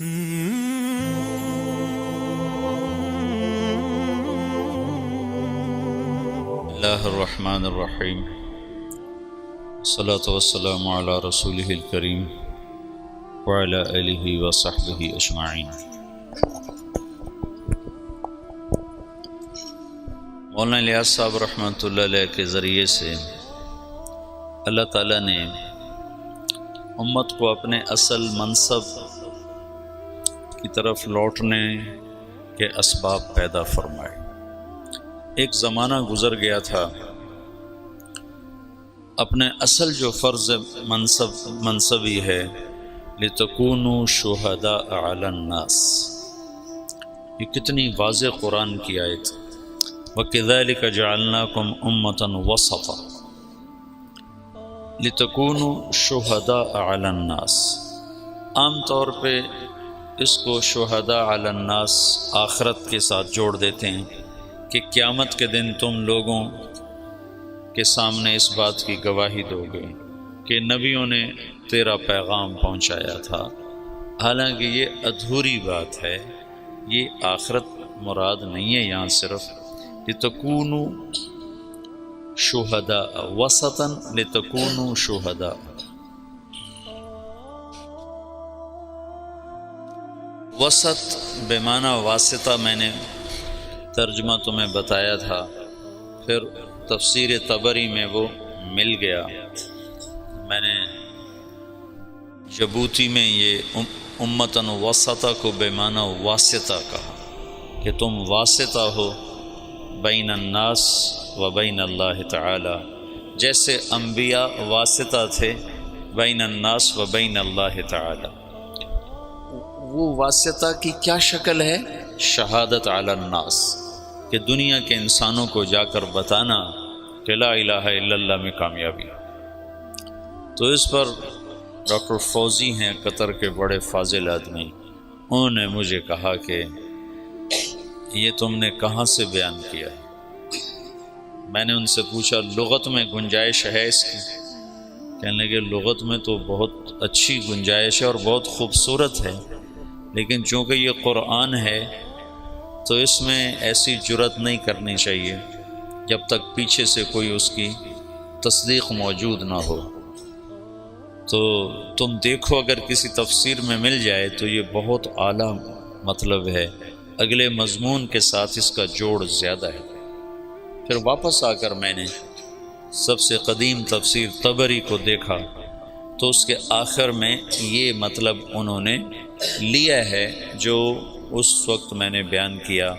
اللہ الرحمن الرحیم، الصلاة والسلام علی رسولہ الکریم وعلی آلہ وصحبہ اجمعین۔ مولانا الیاس صاحب رحمۃ اللہ علیہ کے ذریعے سے اللہ تعالیٰ نے امت کو اپنے اصل منصب کی طرف لوٹنے کے اسباب پیدا فرمائے۔ ایک زمانہ گزر گیا تھا، اپنے اصل جو فرض منصبی ہے لِتَكُونُوا شُهَدَاءَ عَلَى النَّاسِ، یہ کتنی واضح قرآن کی آیت۔ وَكَذَلِكَ جَعَلْنَاكُمْ أُمَّةً وَسَطًا لِتَكُونُوا شُهَدَاءَ عَلَى النَّاسِ۔ عام طور پہ اس کو شہداء علی الناس آخرت کے ساتھ جوڑ دیتے ہیں کہ قیامت کے دن تم لوگوں کے سامنے اس بات کی گواہی دو گے کہ نبیوں نے تیرا پیغام پہنچایا تھا۔ حالانکہ یہ ادھوری بات ہے، یہ آخرت مراد نہیں ہے یہاں صرف۔ لِتَكُونُوا شُهَدَاءَ وَسَطًا لِتَكُونُوا شُهَدَاءَ، وسط بمعنی واسطہ میں نے ترجمہ تمہیں بتایا تھا، پھر تفسیر طبری میں وہ مل گیا۔ میں نے جبوتی میں یہ امتن وسطہ کو بمعنی واسطہ کہا کہ تم واسطہ ہو بین الناس و بین اللہ تعالی، جیسے انبیاء واسطہ تھے بین الناس و بین اللہ تعالی۔ وہ واسطہ کی کیا شکل ہے؟ شہادت علی الناس، کہ دنیا کے انسانوں کو جا کر بتانا کہ لا الہ الا اللہ میں کامیابی۔ تو اس پر ڈاکٹر فوزی ہیں قطر کے بڑے فاضل آدمی، انہوں نے مجھے کہا کہ یہ تم نے کہاں سے بیان کیا ہے؟ میں نے ان سے پوچھا لغت میں گنجائش ہے اس کی؟ کہنے لگے لغت میں تو بہت اچھی گنجائش ہے اور بہت خوبصورت ہے، لیکن چونکہ یہ قرآن ہے تو اس میں ایسی جرات نہیں کرنی چاہیے جب تک پیچھے سے کوئی اس کی تصدیق موجود نہ ہو۔ تو تم دیکھو اگر کسی تفسیر میں مل جائے تو یہ بہت اعلیٰ مطلب ہے، اگلے مضمون کے ساتھ اس کا جوڑ زیادہ ہے۔ پھر واپس آ کر میں نے سب سے قدیم تفسیر طبری کو دیکھا تو اس کے آخر میں یہ مطلب انہوں نے لیا ہے جو اس وقت میں نے بیان کیا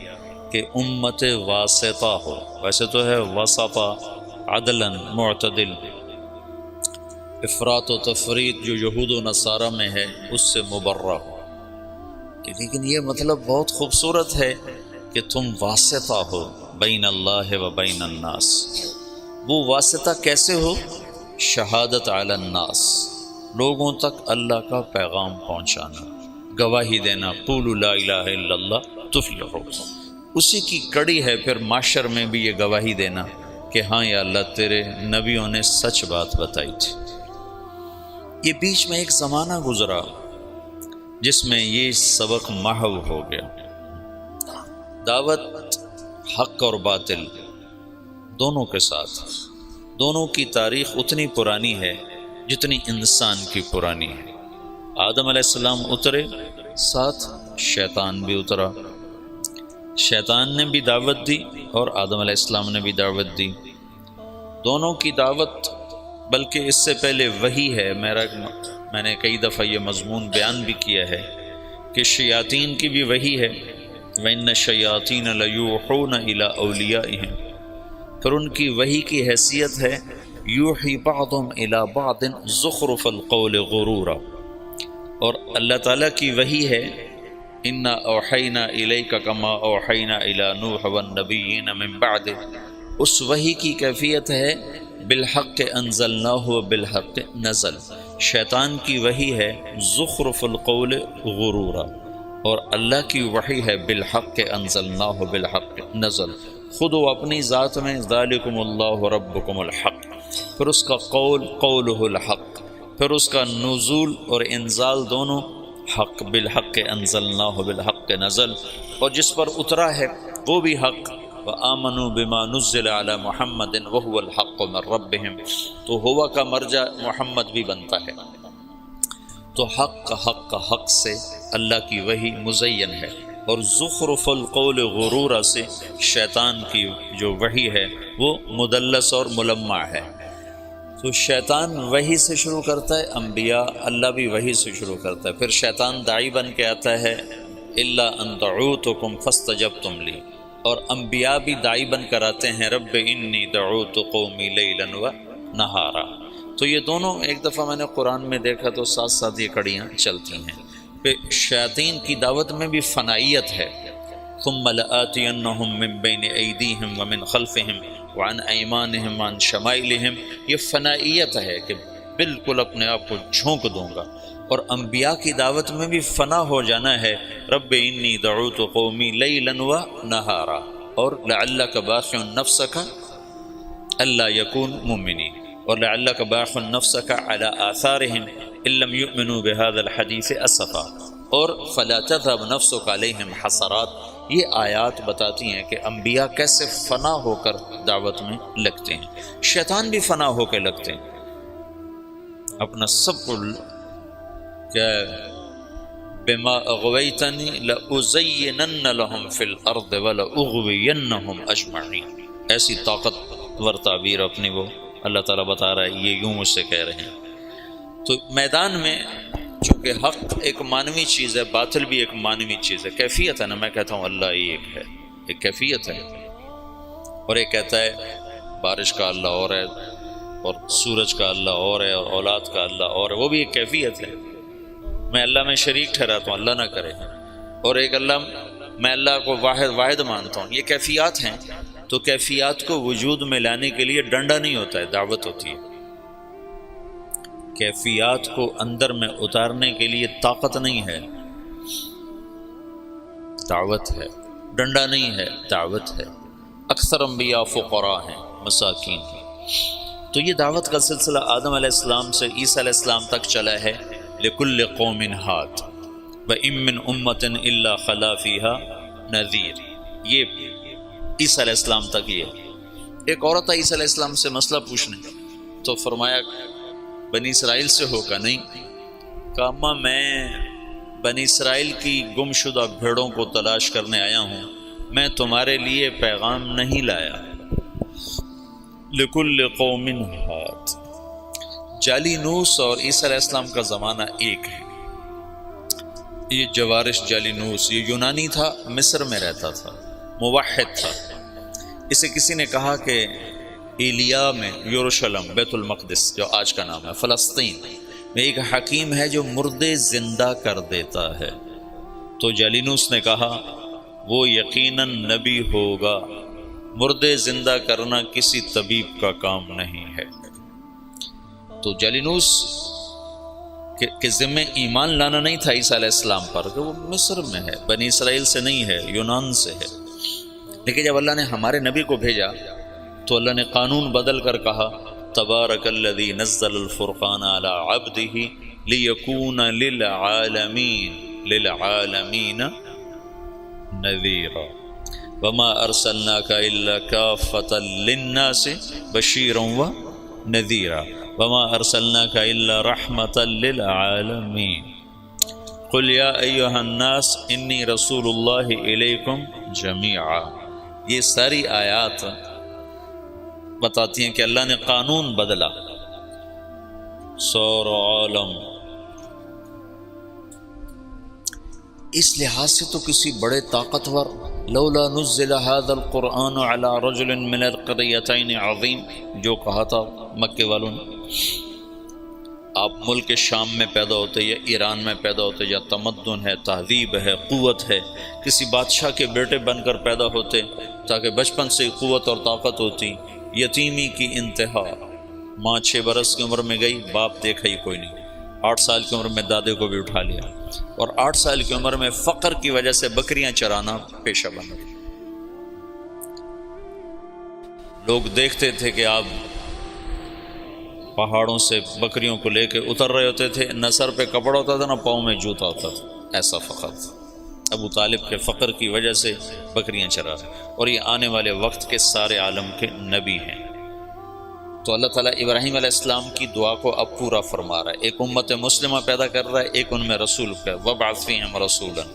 کہ امت واسطہ ہو، ویسے تو ہے وسطہ عدلاً معتدل، افراط و تفریط جو یہود و نصارہ میں ہے اس سے مبرہ ہو۔ لیکن یہ مطلب بہت خوبصورت ہے کہ تم واسطہ ہو بین اللہ و بین الناس۔ وہ واسطہ کیسے ہو؟ شہادت علی الناس، لوگوں تک اللہ کا پیغام پہنچانا، گواہی دینا، قولوا لا الہ الا اللہ تفلحوا۔ اسی کی کڑی ہے پھر معاشر میں بھی یہ گواہی دینا کہ ہاں یا اللہ تیرے نبیوں نے سچ بات بتائی تھی۔ یہ بیچ میں ایک زمانہ گزرا جس میں یہ سبق محو ہو گیا۔ دعوت حق اور باطل دونوں کے ساتھ، دونوں کی تاریخ اتنی پرانی ہے جتنی انسان کی پرانی ہے۔ آدم علیہ السلام اترے، ساتھ شیطان بھی اترا، شیطان نے بھی دعوت دی اور آدم علیہ السلام نے بھی دعوت دی۔ دونوں کی دعوت، بلکہ اس سے پہلے وحی ہے، میں نے کئی دفعہ یہ مضمون بیان بھی کیا ہے کہ شیاطین کی بھی وحی ہے، وَإِنَّ الشَّيَاطِينَ لَيُوحُونَ إِلَىٰ أَوْلِيَائِهِمْ، پھر ان کی وحی کی حیثیت ہے یوحی بعضهم إِلَىٰ بَعْضٍ زُخْرُفَ الْقَوْلِ غُرُورًا، اور اللہ تعالیٰ کی وحی ہے اِنَّا أَوْحَيْنَا إِلَيْكَ كَمَا أَوْحَيْنَا إِلَىٰ نُوحٍ وَالنَّبِيِّينَ مِن بَعْدِهِ، اس وحی کی کیفیت ہے بالحق انزلناہ بالحق نزل۔ شیطان کی وحی ہے زخرف القول غرورا، اور اللہ کی وحی ہے بالحق انزلناہ بالحق نزل۔ خود وہ اپنی ذات میں ذالکم اللہ ربکم الحق، پھر اس کا قول قولہ الحق، پھر اس کا نزول اور انزال دونوں حق بالحق انزلناہ بالحق نزل، اور جس پر اترا ہے وہ بھی حق، وآمنوا بما نزل علی محمد وہو الحق من ربہم، تو ہوا کا مرجع محمد بھی بنتا ہے۔ تو حق سے اللہ کی وحی مزین ہے، اور زخرف القول غرورا سے شیطان کی جو وحی ہے وہ مدلس اور ملمع ہے۔ تو شیطان وحی سے شروع کرتا ہے، انبیاء اللہ بھی وحی سے شروع کرتا ہے، پھر شیطان داعی بن کے آتا ہے الا ان دعوتکم فاستجبتم لی، اور انبیاء بھی داعی بن کر آتے ہیں رب انی دعوت قومی لیلا و نہارا۔ تو یہ دونوں ایک دفعہ میں نے قرآن میں دیکھا تو ساتھ ساتھ یہ کڑیاں چلتی ہیں۔ پھر شیاطین کی دعوت میں بھی فنائیت ہے، ثم لآتینہم من بین ایدیہم ومن خلفہم وعن ایمانہم وعن شمائلہم، یہ فنائیت ہے کہ بالکل اپنے آپ کو جھونک دوں گا۔ اور انبیاء کی دعوت میں بھی فنا ہو جانا ہے، رب انی دعوت قومی لیلا و نہارا، اور لعلک باخع نفسک الا یکون مؤمنین، اور لعلک باخع نفسک علی آثارہم ان لم یؤمنوا بہذا الحدیث اسفا، اور فلا تذهب نفسک علیہم حسرات۔ یہ آیات بتاتی ہیں کہ انبیاء کیسے فنا ہو کر دعوت میں لگتے ہیں، شیطان بھی فنا ہو کے لگتے ہیں، اپنا سب کو کہ بما اغویتنی لأزینن لهم فی الارض ولأغوینہم اجمعین، ایسی طاقتور تعبیر اپنی وہ اللہ تعالیٰ بتا رہا ہے، یہ یوں مجھ سے کہہ رہے ہیں۔ تو میدان میں چونکہ حق ایک معنوی چیز ہے، باطل بھی ایک معنوی چیز ہے، کیفیت ہے نا، میں کہتا ہوں اللہ ہی ایک ہے، ایک کیفیت ہے، اور ایک کہتا ہے بارش کا اللہ اور ہے، اور سورج کا اللہ اور ہے، اور اولاد کا اللہ اور ہے، وہ بھی ایک کیفیت ہے۔ میں اللہ میں شریک ٹھہراتا ہوں، اللہ نہ کرے، اور ایک اللہ، میں اللہ کو واحد مانتا ہوں، یہ کیفیات ہیں۔ تو کیفیات کو وجود میں لانے کے لیے ڈنڈا نہیں ہوتا ہے، دعوت ہوتی ہے۔ کیفیات کو اندر میں اتارنے کے لیے طاقت نہیں ہے، دعوت ہے، ڈنڈا نہیں ہے، دعوت ہے۔ اکثر انبیاء فقراء ہیں، مساکین ہیں۔ تو یہ دعوت کا سلسلہ آدم علیہ السلام سے عیسیٰ علیہ السلام تک چلا ہے، لکل قوم ہاد وَإِن مِّنْ أُمَّةٍ إِلَّا خَلَا فِيهَا نَذِيرٌ، یہ عیسیٰ علیہ السلام تک۔ یہ ایک عورت آئی عیسیٰ علیہ السلام سے مسئلہ پوچھنے، تو فرمایا بنی اسرائیل سے ہوگا؟ نہیں، کہا اما میں بنی اسرائیل کی گم شدہ بھیڑوں کو تلاش کرنے آیا ہوں، میں تمہارے لیے پیغام نہیں لایا۔ لکل قوم ہاد، جالینوس اور عیسیٰ علیہ السلام کا زمانہ ایک ہے۔ یہ جوارش جالینوس یہ یونانی تھا، مصر میں رہتا تھا، موحد تھا۔ اسے کسی نے کہا کہ ایلیا میں یروشلم بیت المقدس جو آج کا نام ہے فلسطین میں ایک حکیم ہے جو مردے زندہ کر دیتا ہے۔ تو جالینوس نے کہا وہ یقیناً نبی ہوگا، مردے زندہ کرنا کسی طبیب کا کام نہیں ہے۔ تو جالینوس کے ذمہ ایمان لانا نہیں تھا عیسیٰ علیہ السلام پر، کہ وہ مصر میں ہے، بنی اسرائیل سے نہیں ہے، یونان سے ہے۔ لیکن جب اللہ نے ہمارے نبی کو بھیجا تو اللہ نے قانون بدل کر کہا تبارک الذی نزل الفرقان علی عبدہ لیکون للعالمین نذیرا وما ارسلناک الا کافۃ للناس بشیرا ونذیرا وما ارسلناک الا رحمۃ للعالمین قل یا ایھا الناس انی رسول اللہ الیکم جمیعا۔ یہ ساری آیات بتاتی ہیں کہ اللہ نے قانون بدلا، سارا عالم۔ اس لحاظ سے تو کسی بڑے طاقتور، لولا نزل هذا القرآن على رجل من القريتين عظیم، جو کہا تھا مکے والوں نے، آپ ملک شام میں پیدا ہوتے یا ایران میں پیدا ہوتے، یا تمدن ہے، تہذیب ہے، قوت ہے، کسی بادشاہ کے بیٹے بن کر پیدا ہوتے تاکہ بچپن سے قوت اور طاقت ہوتی۔ یتیمی کی انتہا، ماں 6 برس کی عمر میں گئی، باپ دیکھا ہی کوئی نہیں، 8 سال کی عمر میں دادے کو بھی اٹھا لیا، اور 8 سال کی عمر میں فقر کی وجہ سے بکریاں چرانا پیشہ بنا۔ لوگ دیکھتے تھے کہ آپ پہاڑوں سے بکریوں کو لے کے اتر رہے ہوتے تھے، نہ سر پہ کپڑا ہوتا تھا نہ پاؤں میں جوتا ہوتا تھا، ایسا فقر تھا۔ ابو طالب کے فقر کی وجہ سے بکریاں چرا رہے، اور یہ آنے والے وقت کے سارے عالم کے نبی ہیں۔ تو اللہ تعالیٰ ابراہیم علیہ السلام کی دعا کو اب پورا فرما رہا ہے، ایک امت مسلمہ پیدا کر رہا ہے، ایک ان میں رسول کا، وَابْعَثْ فِيهِمْ رَسُولًا،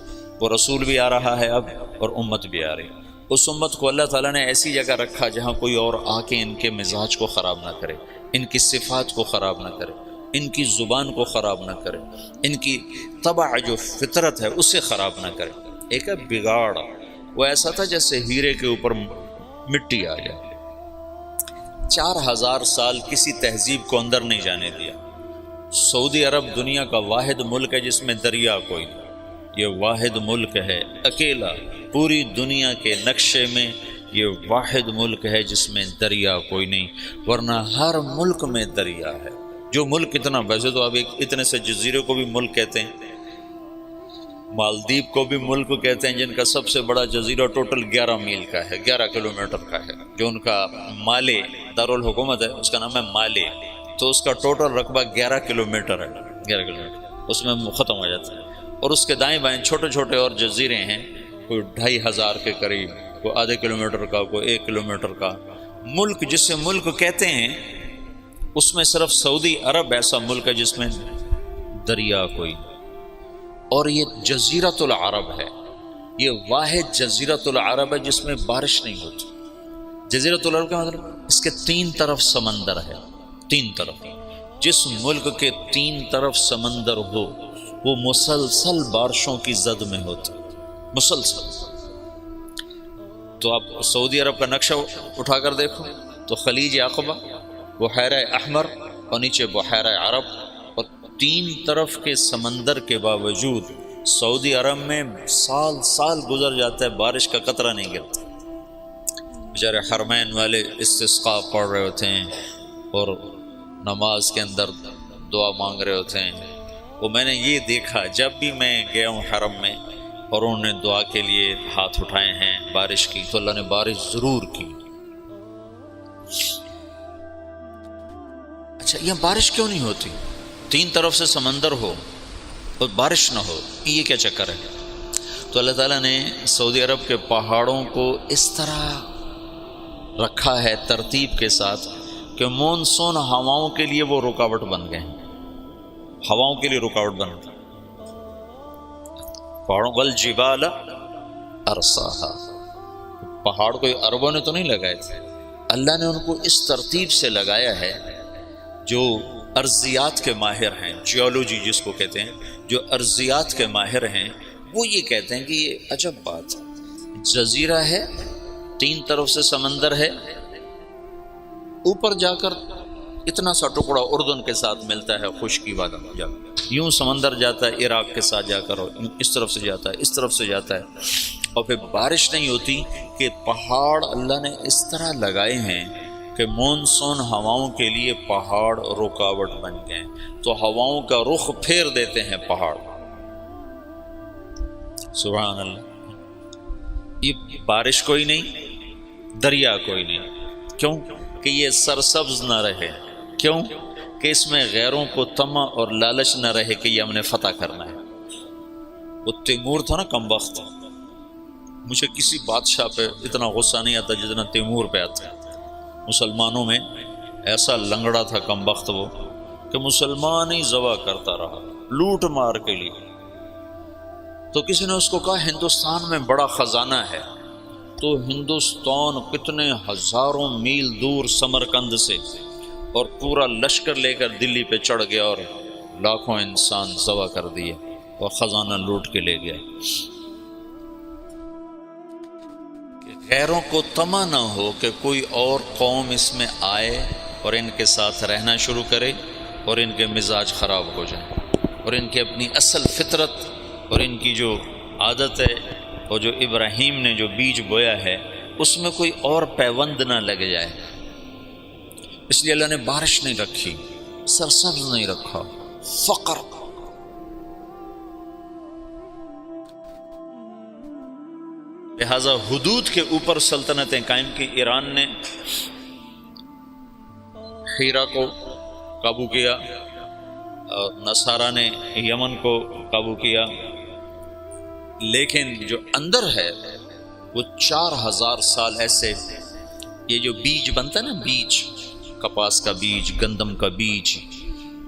وہ رسول بھی آ رہا ہے اب اور امت بھی آ رہی۔ اس امت کو اللہ تعالیٰ نے ایسی جگہ رکھا جہاں کوئی اور آ کے ان کے مزاج کو خراب نہ کرے، ان کی صفات کو خراب نہ کرے، ان کی زبان کو خراب نہ کرے، ان کی طبع جو فطرت ہے اسے خراب نہ کرے۔ ایک ہے بگاڑ، وہ ایسا تھا جیسے ہیرے کے اوپر مٹی آ جائے۔ 4000 سال کسی تہذیب کو اندر نہیں جانے دیا۔ سعودی عرب دنیا کا واحد ملک ہے جس میں دریا کوئی نہیں، یہ واحد ملک ہے اکیلا پوری دنیا کے نقشے میں، یہ واحد ملک ہے جس میں دریا کوئی نہیں، ورنہ ہر ملک میں دریا ہے۔ جو ملک اتنا، ویسے تو اب اتنے سے جزیرے کو بھی ملک کہتے ہیں، مالدیپ کو بھی ملک کہتے ہیں، جن کا سب سے بڑا جزیرہ ٹوٹل 11 میل کا ہے، 11 کلومیٹر کا ہے، جو ان کا مالے دارالحکومت ہے اس کا نام ہے مالے، تو اس کا ٹوٹل رقبہ 11 کلومیٹر ہے، 11 کلومیٹر اس میں ختم ہو جاتا ہے۔ اور اس کے دائیں بائیں چھوٹے چھوٹے اور جزیرے ہیں، کوئی 2500 کے قریب، کوئی آدھے کلومیٹر کا، کوئی 1 کلومیٹر کا۔ ملک جسے ملک کہتے ہیں اس میں صرف سعودی عرب ایسا ملک ہے جس میں دریا کوئی، اور یہ جزیرۃ العرب ہے، یہ واحد جزیرۃ العرب ہے جس میں بارش نہیں ہوتی۔ جزیرۃ العرب کا مطلب اس کے 3 طرف سمندر ہے، 3 طرف۔ جس ملک کے 3 طرف سمندر ہو وہ مسلسل بارشوں کی زد میں ہوتا، مسلسل۔ تو آپ سعودی عرب کا نقشہ اٹھا کر دیکھو تو خلیج عقبہ، بحیرہ احمر اور نیچے بحیرہ عرب، اور 3 طرف کے سمندر کے باوجود سعودی عرب میں سال سال گزر جاتا ہے، بارش کا قطرہ نہیں گرتا۔ بیچارے حرمین والے استسقاء پڑھ رہے ہوتے ہیں اور نماز کے اندر دعا مانگ رہے ہوتے ہیں۔ وہ میں نے یہ دیکھا جب بھی میں گیا ہوں حرم میں اور انہوں نے دعا کے لیے ہاتھ اٹھائے ہیں بارش کی، تو اللہ نے بارش ضرور کی۔ اچھا، یہاں بارش کیوں نہیں ہوتی؟ 3 طرف سے سمندر ہو اور بارش نہ ہو، یہ کیا چکر ہے؟ تو اللہ تعالیٰ نے سعودی عرب کے پہاڑوں کو اس طرح رکھا ہے ترتیب کے ساتھ کہ مونسون ہواؤں کے لیے وہ رکاوٹ بن گئے ہیں، ہواؤں کے لیے رکاوٹ بن گئے۔ پہاڑوں والجبال ارساہا، پہاڑ کوئی عربوں نے تو نہیں لگائے تھے، اللہ نے ان کو اس ترتیب سے لگایا ہے۔ جو ارضیات کے ماہر ہیں، جیولوجی جس کو کہتے ہیں، جو ارضیات کے ماہر ہیں وہ یہ کہتے ہیں کہ یہ عجب بات ہے، جزیرہ ہے، 3 طرف سے سمندر ہے، اوپر جا کر اتنا سا ٹکڑا اردن کے ساتھ ملتا ہے خشکی والا، یوں سمندر جاتا ہے عراق کے ساتھ جا کر، اس طرف سے جاتا ہے، اس طرف سے جاتا ہے، اور پھر بارش نہیں ہوتی کہ پہاڑ اللہ نے اس طرح لگائے ہیں کہ مونسون ہواؤں کے لیے پہاڑ رکاوٹ بن گئے، تو ہواؤں کا رخ پھیر دیتے ہیں پہاڑ۔ سبحان اللہ، یہ بارش کوئی نہیں، دریا کوئی نہیں، کیوں کہ یہ سرسبز نہ رہے، کیوں کہ اس میں غیروں کو طمع اور لالچ نہ رہے کہ یہ ہم نے فتح کرنا ہے۔ وہ تیمور تھا نا کم بخت، مجھے کسی بادشاہ پہ اتنا غصہ نہیں آتا جتنا تیمور پہ آتا ہے۔ مسلمانوں میں ایسا لنگڑا تھا کم بخت وہ کہ مسلمان ہی ذبح کرتا رہا لوٹ مار کے لیے۔ تو کسی نے اس کو کہا ہندوستان میں بڑا خزانہ ہے، تو ہندوستان کتنے ہزاروں میل دور سمرقند سے اور پورا لشکر لے کر دلی پہ چڑھ گیا اور لاکھوں انسان ذبح کر دیے اور خزانہ لوٹ کے لے گیا۔ غیروں کو طمع نہ ہو کہ کوئی اور قوم اس میں آئے اور ان کے ساتھ رہنا شروع کرے اور ان کے مزاج خراب ہو جائیں، اور ان کی اپنی اصل فطرت اور ان کی جو عادت ہے اور جو ابراہیم نے جو بیج بویا ہے اس میں کوئی اور پیوند نہ لگ جائے۔ اس لیے اللہ نے بارش نہیں رکھی، سرسبز نہیں رکھا، فقر۔ لہذا حدود کے اوپر سلطنتیں قائم کی۔ ایران نے ہیرا کو قابو کیا اور نصارہ نے یمن کو قابو کیا، لیکن جو اندر ہے وہ 4000 سال ایسے، یہ جو بیج بنتا ہے نا، بیج کپاس کا بیج، گندم کا بیج،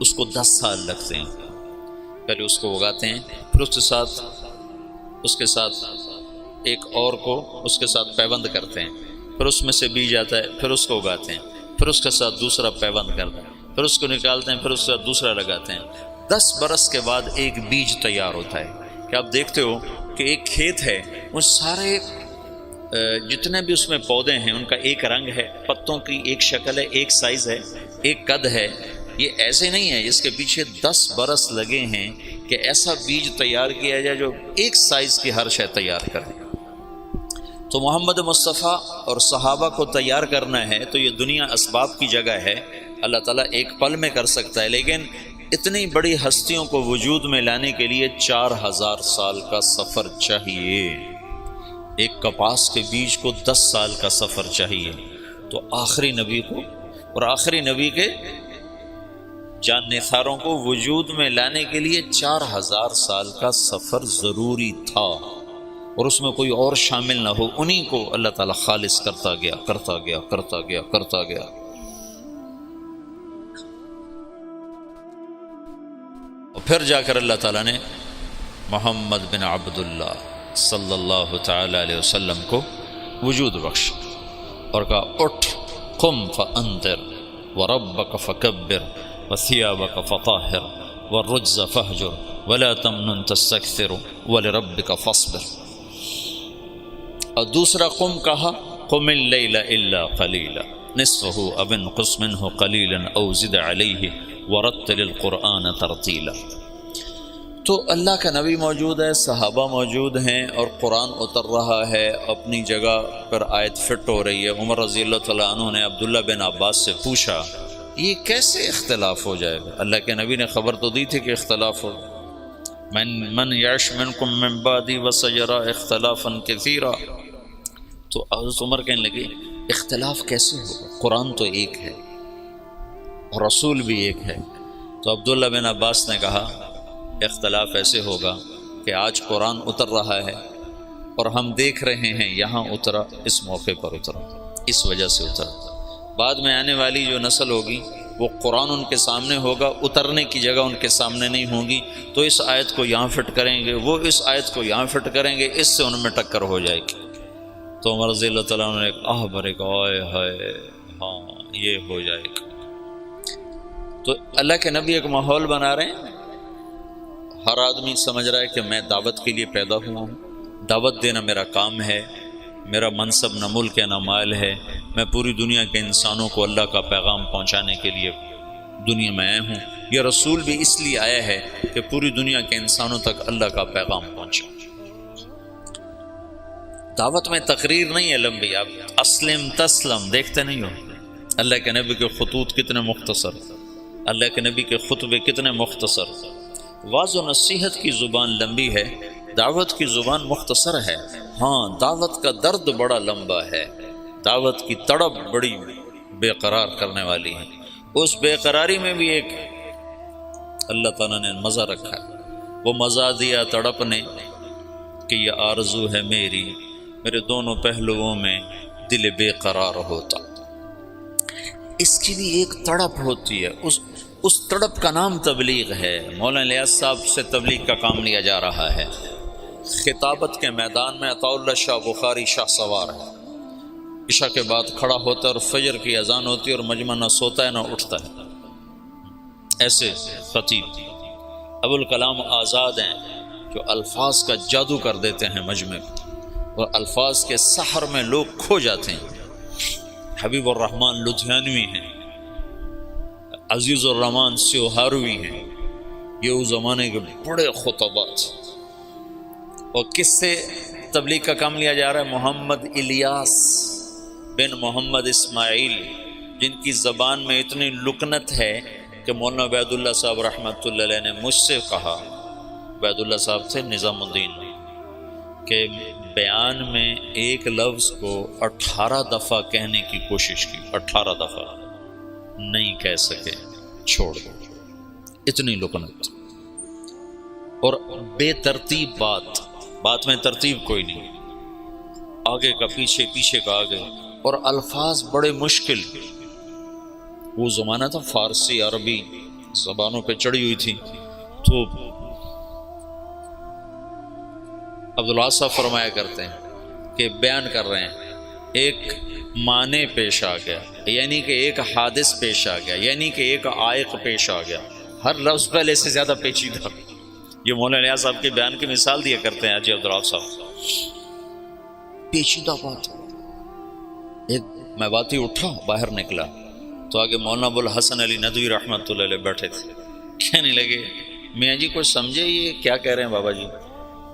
اس کو 10 سال لگتے ہیں۔ پہلے اس کو اگاتے ہیں، پھر اس کے ساتھ ایک اور کو اس کے ساتھ پیوند کرتے ہیں، پھر اس میں سے بیج آتا ہے، پھر اس کو اگاتے ہیں، پھر اس کے ساتھ دوسرا پیوند کرتے ہیں، پھر اس کو نکالتے ہیں، پھر اس کے ساتھ دوسرا لگاتے ہیں۔ 10 برس کے بعد ایک بیج تیار ہوتا ہے کہ آپ دیکھتے ہو کہ ایک کھیت ہے، وہ سارے جتنے بھی اس میں پودے ہیں ان کا ایک رنگ ہے، پتوں کی ایک شکل ہے، ایک سائز ہے، ایک قد ہے۔ یہ ایسے نہیں ہے، اس کے پیچھے 10 برس لگے ہیں کہ ایسا بیج تیار کیا جائے جو ایک سائز کی ہر شے تیار کرے۔ تو محمد مصطفیٰ اور صحابہ کو تیار کرنا ہے تو یہ دنیا اسباب کی جگہ ہے، اللہ تعالیٰ ایک پل میں کر سکتا ہے، لیکن اتنی بڑی ہستیوں کو وجود میں لانے کے لیے 4000 سال کا سفر چاہیے۔ ایک کپاس کے بیج کو 10 سال کا سفر چاہیے، تو آخری نبی کو اور آخری نبی کے جان نثاروں کو وجود میں لانے کے لیے 4000 سال کا سفر ضروری تھا، اور اس میں کوئی اور شامل نہ ہو، انہی کو اللہ تعالیٰ خالص کرتا گیا کرتا گیا کرتا گیا کرتا گیا۔ اور پھر جا کر اللہ تعالیٰ نے محمد بن عبداللہ صلی اللہ تعالی علیہ وسلم کو وجود بخش اور کہا اٹھ قم فانذر وربک فکبر وثیابک فطہر والرجز فہجر ولا تمنن تستکثر ولربک فاصبر۔ اور دوسرا قم کہا قم اللیل الا قلیلا نصفہ او انقص منہ قلیلا او زد علیہ ورتل القرآن ترتیلا۔ تو اللہ کا نبی موجود ہے، صحابہ موجود ہیں، اور قرآن اتر رہا ہے، اپنی جگہ پر آیت فٹ ہو رہی ہے۔ عمر رضی اللہ تعالیٰ عنہ نے عبداللہ بن عباس سے پوچھا یہ کیسے اختلاف ہو جائے گا؟ اللہ کے نبی نے خبر تو دی تھی کہ اختلاف ہو، من یعش منکم من بعدی وسیرا اختلافا کثیرا۔ تو حضرت عمر کہنے لگے اختلاف کیسے ہوگا؟ قرآن تو ایک ہے اور رسول بھی ایک ہے۔ تو عبداللہ بن عباس نے کہا اختلاف ایسے ہوگا کہ آج قرآن اتر رہا ہے اور ہم دیکھ رہے ہیں یہاں اترا، اس موقع پر اترا، اس وجہ سے اترا۔ بعد میں آنے والی جو نسل ہوگی وہ قرآن ان کے سامنے ہوگا، اترنے کی جگہ ان کے سامنے نہیں ہوگی، تو اس آیت کو یہاں فٹ کریں گے، وہ اس آیت کو یہاں فٹ کریں گے، اس سے ان میں ٹکر ہو جائے گی۔ تو عمر رضی اللہ تعالیٰ عنہ نے آہ بھرے کہ آئے ہائے ہاں یہ ہو جائے گا۔ تو اللہ کے نبی ایک ماحول بنا رہے ہیں، ہر آدمی سمجھ رہا ہے کہ میں دعوت کے لیے پیدا ہوا ہوں، دعوت دینا میرا کام ہے، میرا منصب نہ ملک ہے نہ مال ہے، میں پوری دنیا کے انسانوں کو اللہ کا پیغام پہنچانے کے لیے دنیا میں آیا ہوں۔ یہ رسول بھی اس لیے آیا ہے کہ پوری دنیا کے انسانوں تک اللہ کا پیغام پہنچے۔ دعوت میں تقریر نہیں ہے لمبی، آپ اسلم تسلم دیکھتے نہیں ہو۔ اللہ کے نبی کے خطوط کتنے مختصر، اللہ کے نبی کے خطبے کتنے مختصر۔ واض و نصیحت کی زبان لمبی ہے، دعوت کی زبان مختصر ہے۔ ہاں دعوت کا درد بڑا لمبا ہے، دعوت کی تڑپ بڑی بے قرار کرنے والی ہے۔ اس بے قراری میں بھی ایک اللہ تعالیٰ نے مزہ رکھا ہے، وہ مزہ دیا تڑپ نے کہ یہ آرزو ہے میری، میرے دونوں پہلوؤں میں دل بے قرار ہوتا۔ اس کی بھی ایک تڑپ ہوتی ہے، اس تڑپ کا نام تبلیغ ہے۔ مولانا الیاس صاحب سے تبلیغ کا کام لیا جا رہا ہے۔ خطابت کے میدان میں عطاء اللہ شاہ بخاری شاہ سوار ہے، عشاء کے بعد کھڑا ہوتا ہے اور فجر کی اذان ہوتی ہے اور مجمع نہ سوتا ہے نہ اٹھتا ہے۔ ایسے خطیب ابو الکلام آزاد ہیں جو الفاظ کا جادو کر دیتے ہیں مجمع میں، اور الفاظ کے سحر میں لوگ کھو جاتے ہیں۔ حبیب الرحمن لدھیانوی ہیں، عزیز الرحمن سیوہاروی ہیں، یہ اس زمانے کے بڑے خطبات۔ اور کس سے تبلیغ کا کام لیا جا رہا ہے؟ محمد الیاس بن محمد اسماعیل، جن کی زبان میں اتنی لکنت ہے کہ مولانا عبید اللہ صاحب رحمۃ اللہ علیہ نے مجھ سے کہا، عبید اللہ صاحب تھے نظام الدین، کہ بیان میں ایک لفظ کو 18 دفعہ کہنے کی کوشش کی، 18 دفعہ نہیں کہہ سکے، چھوڑ دو، اتنی لکنت اور بے ترتیب بات میں ترتیب کوئی نہیں، آگے کا پیچھے، پیچھے کا آگے، اور الفاظ بڑے مشکل۔ وہ زمانہ تھا فارسی عربی زبانوں پہ چڑھی ہوئی تھی، تو عبداللہ صاحب فرمایا کرتے ہیں کہ بیان کر رہے ہیں ایک معنی پیش آ گیا، یعنی کہ ایک حادث پیش آ گیا، یعنی کہ ایک عائق پیش آ گیا، ہر لفظ پہلے سے زیادہ پیچیدہ۔ یہ مولانا الیاس صاحب کے بیان کی مثال دیا کرتے ہیں حاجی عبداللہ صاحب، پیچیدہ بات۔ ایک میں باتی اٹھا باہر نکلا تو آگے مولانا ابوالحسن علی ندوی رحمۃ اللہ علیہ بیٹھے تھے، کہنے لگے میاں جی کچھ سمجھے یہ کیا کہہ رہے ہیں بابا جی؟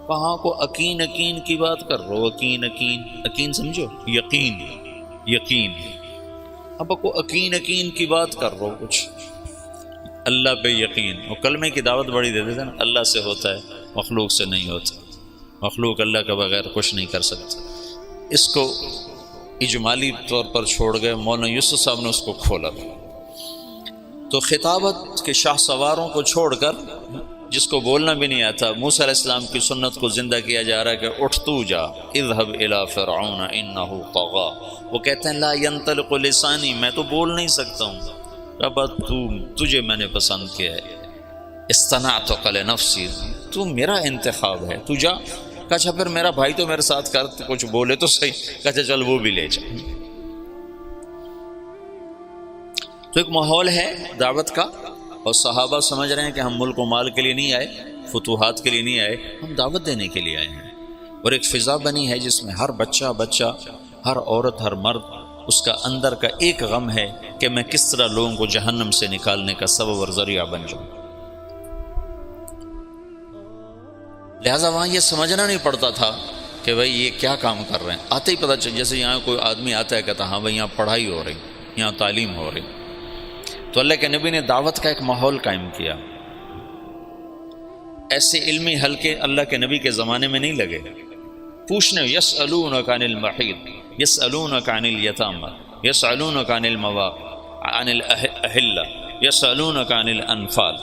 وہاں کو یقین کی بات کر رہو، یقین سمجھو، یقین اب کو یقین کی بات کر رہو، کچھ اللہ پہ یقین۔ وہ کلمے کی دعوت بڑی دیتے تھے نا، اللہ سے ہوتا ہے مخلوق سے نہیں ہوتا، مخلوق اللہ کے بغیر کچھ نہیں کر سکتا۔ اس کو اجمالی طور پر چھوڑ گئے، مولانا یوسف صاحب نے اس کو کھولا۔ تو خطابت کے شاہ سواروں کو چھوڑ کر، جس کو بولنا بھی نہیں آتا، موسیٰ علیہ السلام کی سنت کو زندہ کیا جا رہا ہے کہ اٹھ تو جا، اذهب الى فرعون انه طغى۔ وہ کہتے ہیں لا ينطلق لسانی، میں تو بول نہیں سکتا ہوں، رب تجھے میں نے پسند کیا ہے، اصطنعتک لنفسی، تو میرا انتخاب ہے، تو جا۔ کہا اچھا پھر میرا بھائی تو میرے ساتھ کر، کچھ بولے تو صحیح۔ کہا اچھا چل وہ بھی لے جا۔ تو ایک ماحول ہے دعوت کا، اور صحابہ سمجھ رہے ہیں کہ ہم ملک و مال کے لیے نہیں آئے، فتوحات کے لیے نہیں آئے، ہم دعوت دینے کے لیے آئے ہیں۔ اور ایک فضا بنی ہے جس میں ہر بچہ، ہر عورت، ہر مرد، اس کا اندر کا ایک غم ہے کہ میں کس طرح لوگوں کو جہنم سے نکالنے کا سبب اور ذریعہ بن جاؤں۔ لہٰذا وہاں یہ سمجھنا نہیں پڑتا تھا کہ بھئی یہ کیا کام کر رہے ہیں، آتے ہی پتہ چل، جیسے یہاں کوئی آدمی آتا ہے کہتا ہاں بھئی یہاں پڑھائی ہو رہی، یہاں تعلیم ہو رہی۔ تو اللہ کے نبی نے دعوت کا ایک ماحول قائم کیا۔ ایسے علمی حلقے اللہ کے نبی کے زمانے میں نہیں لگے۔ پوچھنے یسألونک عن المحیض، یسألونک عن الیتامى، یسألونک عن المواقع، عن الاہلہ، یسألونک عن الانفال۔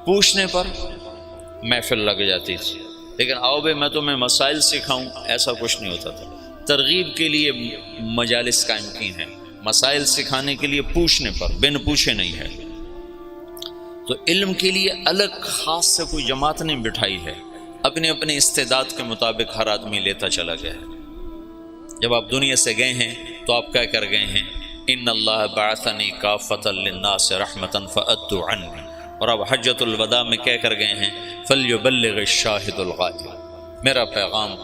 پوچھنے پر محفل لگ جاتی تھی، لیکن آؤ بھائی میں تمہیں مسائل سکھاؤں، ایسا کچھ نہیں ہوتا تھا۔ ترغیب کے لیے مجالس قائم کی ہیں، مسائل سکھانے کے لیے پوچھنے پر، بن پوچھے نہیں ہے۔ تو علم کے لیے الگ خاص سے کوئی جماعت نہیں بٹھائی ہے، اپنے اپنے استعداد کے مطابق ہر آدمی لیتا چلا گیا ہے۔ جب آپ دنیا سے گئے ہیں تو آپ کیا کر گئے ہیں؟ ان اللہ بعثنی کافۃ للناس رحمۃ فأدوا عنی، اور اب حجۃ الوداع میں کہہ کر گئے ہیں فلیبلغ الشاہد الغائب، میرا پیغام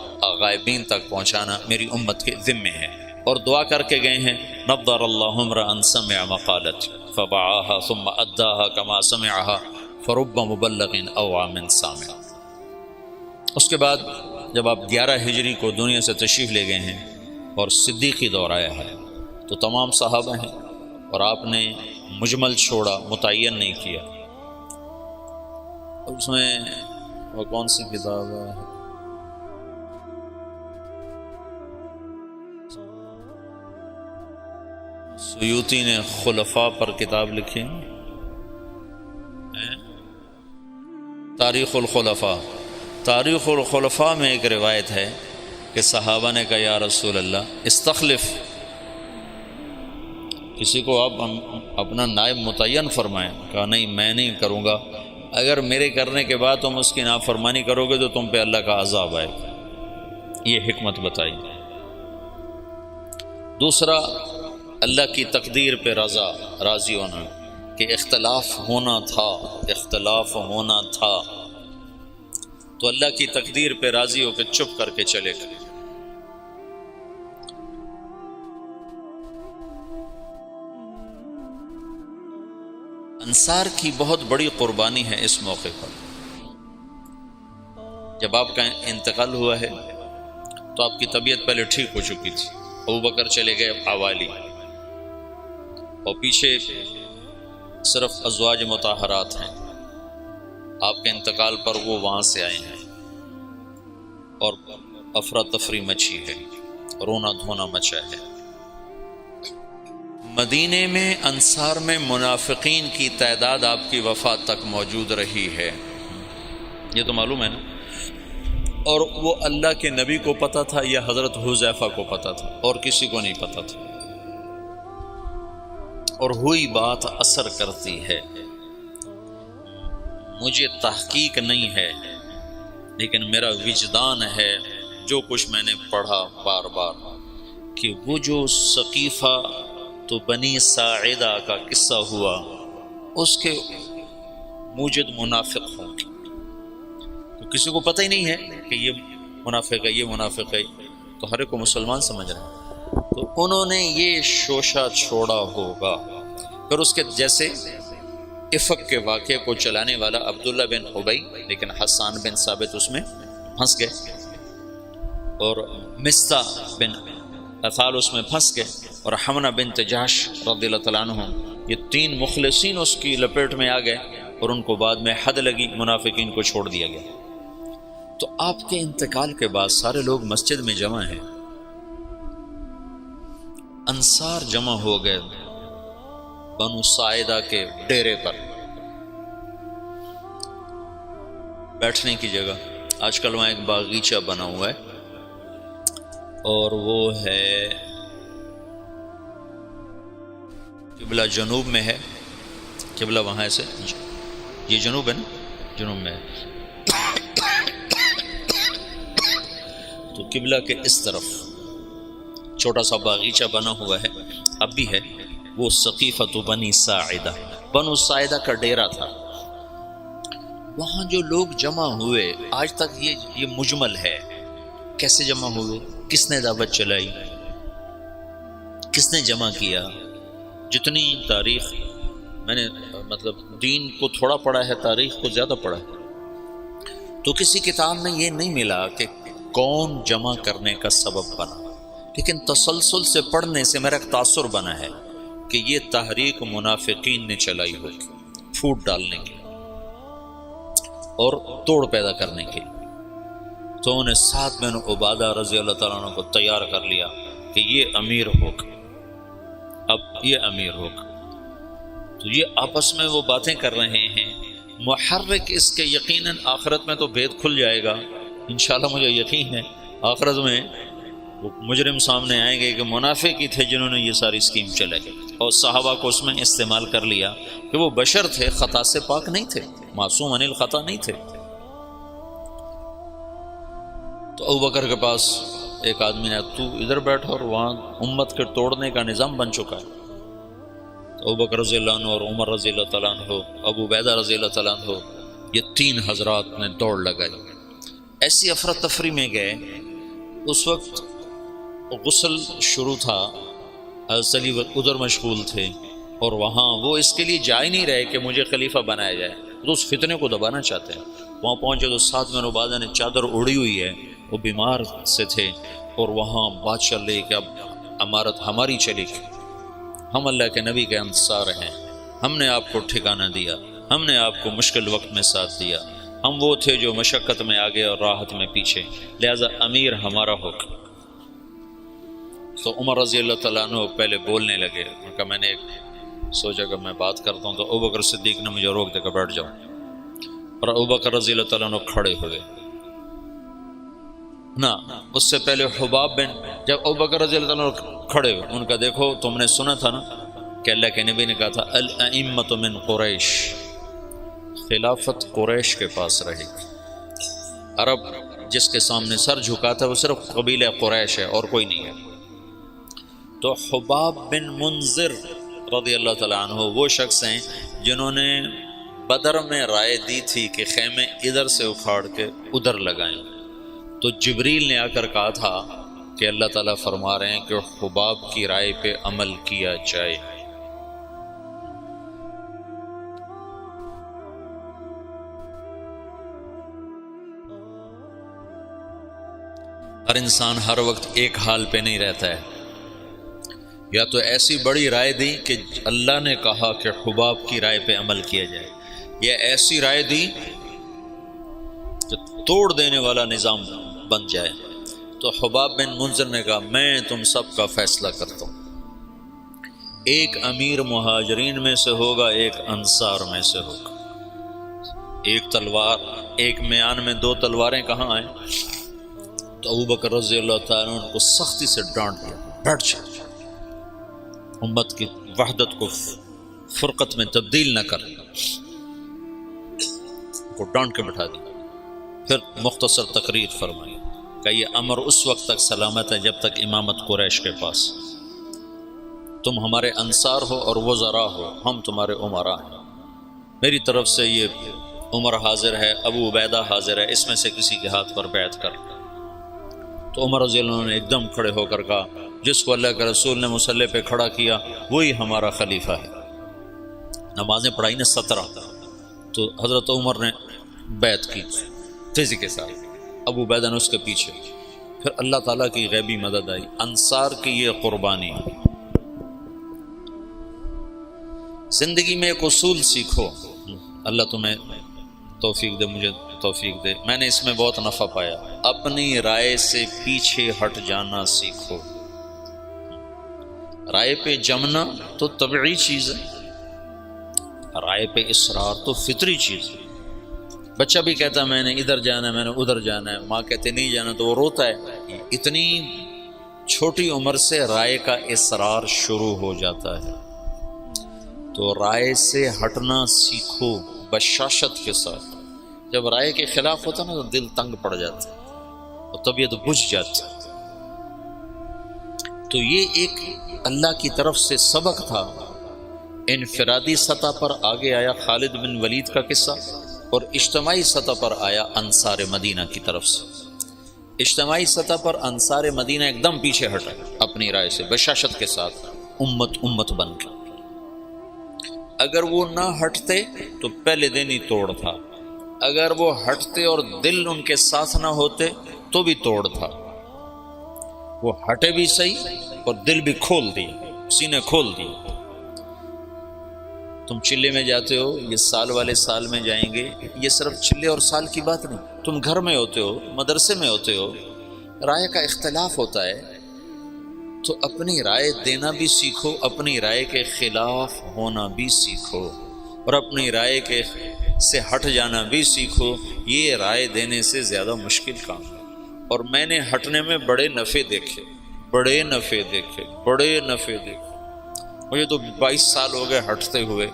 غائبین تک پہنچانا میری امت کے ذمے ہے۔ اور دعا کر کے گئے ہیں نضر اللہ امرأ سمع مقالت فبعاها ثم اداها كما سمعها فرب مبلغ اوعى من سامع۔ اس کے بعد جب آپ 11 ہجری کو دنیا سے تشریف لے گئے ہیں اور صدیقی دور آیا ہے تو تمام صحابہ ہیں، اور آپ نے مجمل چھوڑا، متعین نہیں کیا۔ اس میں وہ کون سی کتاب ہے؟ سیوطی نے خلفاء پر کتاب لکھی، تاریخ الخلفاء۔ تاریخ الخلفاء میں ایک روایت ہے کہ صحابہ نے کہا یا رسول اللہ استخلف، کسی کو آپ اپنا نائب متعین فرمائیں۔ کہا نہیں میں نہیں کروں گا، اگر میرے کرنے کے بعد تم اس کی نافرمانی کرو گے تو تم پہ اللہ کا عذاب آئے گا۔ یہ حکمت بتائی۔ دوسرا اللہ کی تقدیر پہ راضی ہونا، کہ اختلاف ہونا تھا تو اللہ کی تقدیر پہ راضی ہو کے چپ کر کے چلے گئے۔ انصار کی بہت بڑی قربانی ہے اس موقع پر۔ جب آپ کا انتقال ہوا ہے تو آپ کی طبیعت پہلے ٹھیک ہو چکی تھی، ابوبکر چلے گئے حوالی، اور پیچھے صرف ازواج مطہرات ہیں۔ آپ کے انتقال پر وہ وہاں سے آئے ہیں اور افراتفری مچی ہے، رونا دھونا مچا ہے۔ مدینے میں انصار میں منافقین کی تعداد آپ کی وفات تک موجود رہی ہے، یہ تو معلوم ہے نا، اور وہ اللہ کے نبی کو پتہ تھا یا حضرت حذیفہ کو پتہ تھا، اور کسی کو نہیں پتہ تھا، اور ہوئی بات اثر کرتی ہے۔ مجھے تحقیق نہیں ہے لیکن میرا وجدان ہے، جو کچھ میں نے پڑھا بار بار، کہ وہ جو سقیفہ تو بنی ساعدہ کا قصہ ہوا، اس کے موجد منافق ہوں گے، تو کسی کو پتہ ہی نہیں ہے کہ یہ منافق ہے، یہ منافق ہے، تو ہر ایک کو مسلمان سمجھ رہے ہیں، تو انہوں نے یہ شوشہ چھوڑا ہوگا۔ پھر اس کے جیسے افق کے واقعے کو چلانے والا عبداللہ بن ابی، لیکن حسان بن ثابت اس میں پھنس گئے، اور مصطح بن اثال اس میں پھنس گئے، اور حمنہ بنت جحش رضی اللہ تعالیٰ عنہ، یہ تین مخلصین اس کی لپیٹ میں آ گئے، اور ان کو بعد میں حد لگی، منافقین کو چھوڑ دیا گیا۔ تو آپ کے انتقال کے بعد سارے لوگ مسجد میں جمع ہیں، انصار جمع ہو گئے بنو ساعدہ کے ڈیرے پر، بیٹھنے کی جگہ۔ آج کل وہاں ایک باغیچہ بنا ہوا ہے، اور وہ ہے قبلہ جنوب میں ہے، قبلہ وہاں سے یہ جنوب ہے نا، جنوب میں ہے، تو قبلہ کے اس طرف چھوٹا سا باغیچہ بنا ہوا ہے، اب بھی ہے، وہ سقیفۃ بنی ساعدہ، بنو ساعدہ کا ڈیرا تھا۔ وہاں جو لوگ جمع ہوئے، آج تک یہ مجمل ہے، کیسے جمع ہوئے، کس نے دعوت چلائی، کس نے جمع کیا۔ جتنی تاریخ میں نے مطلب دین کو تھوڑا پڑھا ہے، تاریخ کو زیادہ پڑھا ہے، تو کسی کتاب میں یہ نہیں ملا کہ کون جمع کرنے کا سبب بنا، لیکن تسلسل سے پڑھنے سے میرا ایک تاثر بنا ہے کہ یہ تحریک منافقین نے چلائی ہوگی، پھوٹ ڈالنے کی اور توڑ پیدا کرنے کی۔ تو انہیں سعد بن عبادہ رضی اللہ تعالیٰ عنہ کو تیار کر لیا کہ یہ امیر ہوگا، اب یہ امیر ہوگا۔ تو یہ آپس میں وہ باتیں کر رہے ہیں، محرک اس کے یقیناً آخرت میں تو بھید کھل جائے گا، انشاءاللہ مجھے یقین ہے آخرت میں وہ مجرم سامنے آئیں گے کہ منافق ہی تھے جنہوں نے یہ ساری اسکیم چلائی، اور صحابہ کو اس میں استعمال کر لیا کہ وہ بشر تھے، خطا سے پاک نہیں تھے، معصوم عن الخطا نہیں تھے۔ تو ابوبکر کے پاس ایک آدمی نے، تو ادھر بیٹھا، اور وہاں امت کے توڑنے کا نظام بن چکا ہے۔ تو ابوبکر رضی اللہ عنہ اور عمر رضی اللہ تعالیٰ عنہ، ابو عبیدہ رضی اللہ تعالیٰ عنہ، یہ تین حضرات نے دوڑ لگائی، ایسی افراتفری میں گئے۔ اس وقت غسل شروع تھا، حضرت علی ادھر مشغول تھے، اور وہاں وہ اس کے لیے جا ہی نہیں رہے کہ مجھے خلیفہ بنایا جائے، تو اس فتنے کو دبانا چاہتے ہیں۔ وہاں پہنچے تو سعد بن عبادہ نے چادر اڑی ہوئی ہے، وہ بیمار سے تھے، اور وہاں بات چل رہی کہ اب امارت ہماری چلی، ہم اللہ کے نبی کے انصار ہیں، ہم نے آپ کو ٹھکانہ دیا، ہم نے آپ کو مشکل وقت میں ساتھ دیا، ہم وہ تھے جو مشقت میں آگے اور راحت میں پیچھے، لہذا امیر ہمارا ہوگا۔ تو عمر رضی اللہ تعالیٰ عنہ پہلے بولنے لگے، ان کا میں نے سوچا کہ میں بات کرتا ہوں، تو ابوبکر صدیق نے مجھے روک دے کر بیٹھ جاؤ، اور ابوبکر رضی اللہ تعالیٰ عنہ کھڑے ہوئے نا۔ اس سے پہلے حباب بن، جب ابوبکر رضی اللہ تعالیٰ عنہ کھڑے ہوئے، ان کا دیکھو تم نے سنا تھا نا کہ اللہ کے نبی نے کہا تھا الائمۃ من قریش، خلافت قریش کے پاس رہے گی، عرب جس کے سامنے سر جھکاتا ہے وہ صرف قبیلہ قریش ہے اور کوئی نہیں ہے۔ تو حباب بن منذر رضی اللہ تعالیٰ عنہ وہ شخص ہیں جنہوں نے بدر میں رائے دی تھی کہ خیمے ادھر سے اکھاڑ کے ادھر لگائیں، تو جبریل نے آ کر کہا تھا کہ اللہ تعالیٰ فرما رہے ہیں کہ حباب کی رائے پہ عمل کیا جائے۔ ہر انسان ہر وقت ایک حال پہ نہیں رہتا ہے، یا تو ایسی بڑی رائے دی کہ اللہ نے کہا کہ حباب کی رائے پہ عمل کیا جائے، یا ایسی رائے دی کہ توڑ دینے والا نظام بن جائے۔ تو حباب بن منذر نے کہا میں تم سب کا فیصلہ کرتا ہوں، ایک امیر مہاجرین میں سے ہوگا، ایک انصار میں سے ہوگا۔ ایک تلوار، ایک میان میں دو تلواریں کہاں آئیں؟ تو ابوبکر رضی اللہ تعالیٰ عنہ ان کو سختی سے ڈانٹ دیا، بیٹھ جا، امت کی وحدت کو فرقت میں تبدیل نہ کر، کو ڈانٹ کے بٹھا دیا۔ پھر مختصر تقریر فرمائی کہ یہ امر اس وقت تک سلامت ہے جب تک امامت قریش کے پاس، تم ہمارے انصار ہو اور وزراء ہو، ہم تمہارے امراء ہیں، میری طرف سے یہ عمر حاضر ہے، ابو عبیدہ حاضر ہے، اس میں سے کسی کے ہاتھ پر بیعت کر۔ تو عمر رضی اللہ عنہ نے ایک دم کھڑے ہو کر کہا، جس کو اللہ کے رسول نے مصلی پہ کھڑا کیا وہی ہمارا خلیفہ ہے۔ نمازیں پڑھائی نے 17، تو حضرت عمر نے بیعت کی تیزی کے ساتھ، ابو عبیدہ نے اس کے پیچھے۔ پھر اللہ تعالیٰ کی غیبی مدد آئی، انصار کی یہ قربانی۔ زندگی میں ایک اصول سیکھو، اللہ تمہیں توفیق دے، مجھے توفیق دے، میں نے اس میں بہت نفع پایا، اپنی رائے سے پیچھے ہٹ جانا سیکھو۔ رائے پہ جمنا تو طبعی چیز ہے، رائے پہ اصرار تو فطری چیز ہے۔ بچہ بھی کہتا ہے میں نے ادھر جانا ہے، میں نے ادھر جانا ہے، ماں کہتے نہیں جانا تو وہ روتا ہے۔ اتنی چھوٹی عمر سے رائے کا اصرار شروع ہو جاتا ہے، تو رائے سے ہٹنا سیکھو بشاشت کے ساتھ۔ جب رائے کے خلاف ہوتا نا تو دل تنگ پڑ جاتا ہے اور طبیعت بجھ جاتی ہے۔ تو یہ ایک اللہ کی طرف سے سبق تھا۔ انفرادی سطح پر آگے آیا خالد بن ولید کا قصہ، اور اجتماعی سطح پر آیا انصار مدینہ کی طرف سے۔ اجتماعی سطح پر انصار مدینہ ایک دم پیچھے ہٹا اپنی رائے سے بشاشت کے ساتھ، امت بن کے۔ اگر وہ نہ ہٹتے تو پہلے دن ہی توڑ تھا، اگر وہ ہٹتے اور دل ان کے ساتھ نہ ہوتے تو بھی توڑ تھا۔ وہ ہٹے بھی صحیح اور دل بھی کھول دیے، سینے کھول دیے۔ تم چلے میں جاتے ہو، یہ سال والے سال میں جائیں گے، یہ صرف چلے اور سال کی بات نہیں، تم گھر میں ہوتے ہو، مدرسے میں ہوتے ہو، رائے کا اختلاف ہوتا ہے، تو اپنی رائے دینا بھی سیکھو، اپنی رائے کے خلاف ہونا بھی سیکھو، اور اپنی رائے کے سے ہٹ جانا بھی سیکھو۔ یہ رائے دینے سے زیادہ مشکل کام ہے، اور میں نے ہٹنے میں بڑے نفع دیکھے، بڑے نفع دیکھے، بڑے نفع دیکھے۔ مجھے تو 22 سال ہو گئے ہٹتے ہوئے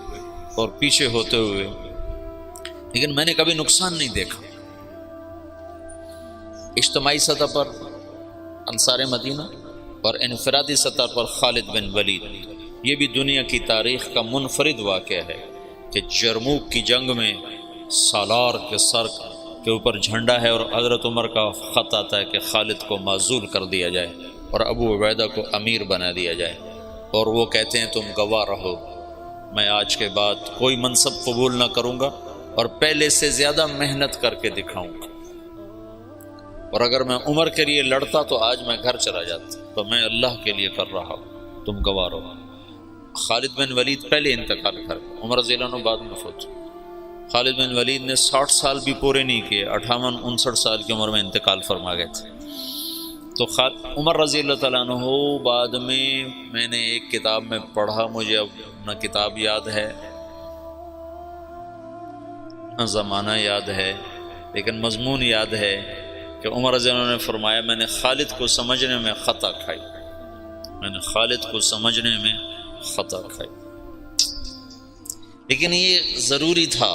اور پیچھے ہوتے ہوئے، لیکن میں نے کبھی نقصان نہیں دیکھا۔ اجتماعی سطح پر انصار مدینہ اور انفرادی سطح پر خالد بن ولید، یہ بھی دنیا کی تاریخ کا منفرد واقعہ ہے کہ جرموک کی جنگ میں سالار کے سر کے اوپر جھنڈا ہے اور حضرت عمر کا خط آتا ہے کہ خالد کو معزول کر دیا جائے اور ابو عبیدہ کو امیر بنا دیا جائے، اور وہ کہتے ہیں تم گواہ رہو، میں آج کے بعد کوئی منصب قبول نہ کروں گا اور پہلے سے زیادہ محنت کر کے دکھاؤں گا، اور اگر میں عمر کے لیے لڑتا تو آج میں گھر چلا جاتا، تو میں اللہ کے لیے کر رہا ہوں، تم گواہ رہو۔ خالد بن ولید پہلے انتقال کر گئے، عمر رضی اللہ عنہ بعد میں فوت۔ خالد بن ولید نے 60 سال بھی پورے نہیں کیے، 58-59 سال کی عمر میں انتقال فرما گئے تھے۔ تو عمر رضی اللہ تعالیٰ عنہ بعد میں نے ایک کتاب میں پڑھا، مجھے اب نہ کتاب یاد ہے نہ زمانہ یاد ہے، لیکن مضمون یاد ہے کہ عمر رضی اللہ عنہ نے فرمایا میں نے خالد کو سمجھنے میں خطا کھائی، میں نے خالد کو سمجھنے میں خطا کھائی، لیکن یہ ضروری تھا،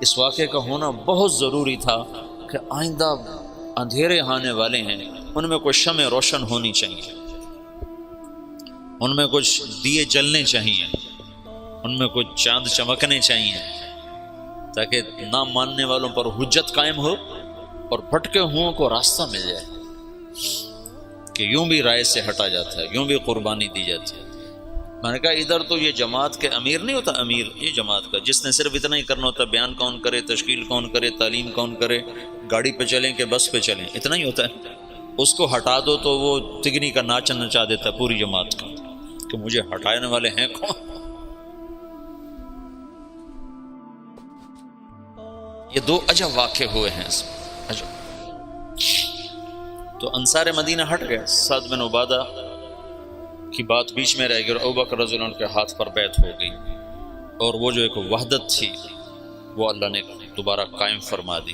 اس واقعے کا ہونا بہت ضروری تھا کہ آئندہ اندھیرے آنے والے ہیں، ان میں کچھ شمع روشن ہونی چاہیے، ان میں کچھ دیے جلنے چاہیے، ان میں کچھ چاند چمکنے چاہیے، تاکہ نہ ماننے والوں پر حجت قائم ہو اور بھٹکے ہوں کو راستہ مل جائے کہ یوں بھی رائے سے ہٹا جاتا ہے، یوں بھی قربانی دی جاتی ہے۔ میں نے کہا ادھر تو یہ جماعت کے امیر نہیں ہوتا، امیر یہ جماعت کا، جس نے صرف اتنا ہی کرنا ہوتا ہے، بیان کون کرے، تشکیل کون کرے، تعلیم کون کرے، گاڑی پہ چلیں کہ بس پہ چلیں، اتنا ہی ہوتا ہے۔ اس کو ہٹا دو تو وہ تگنی کا ناچ نچا دیتا ہے پوری جماعت کا کہ مجھے ہٹانے والے ہیں کون۔ یہ دو عجب واقع ہوئے ہیں اس میں، عجب۔ تو انصار مدینہ ہٹ گئے، سعد بن عبادہ کی بات بیچ میں رہ گئی اور ابوبکر رضی اللہ عنہ کے ہاتھ پر بیعت ہو گئی، اور وہ جو ایک وحدت تھی وہ اللہ نے دوبارہ قائم فرما دی،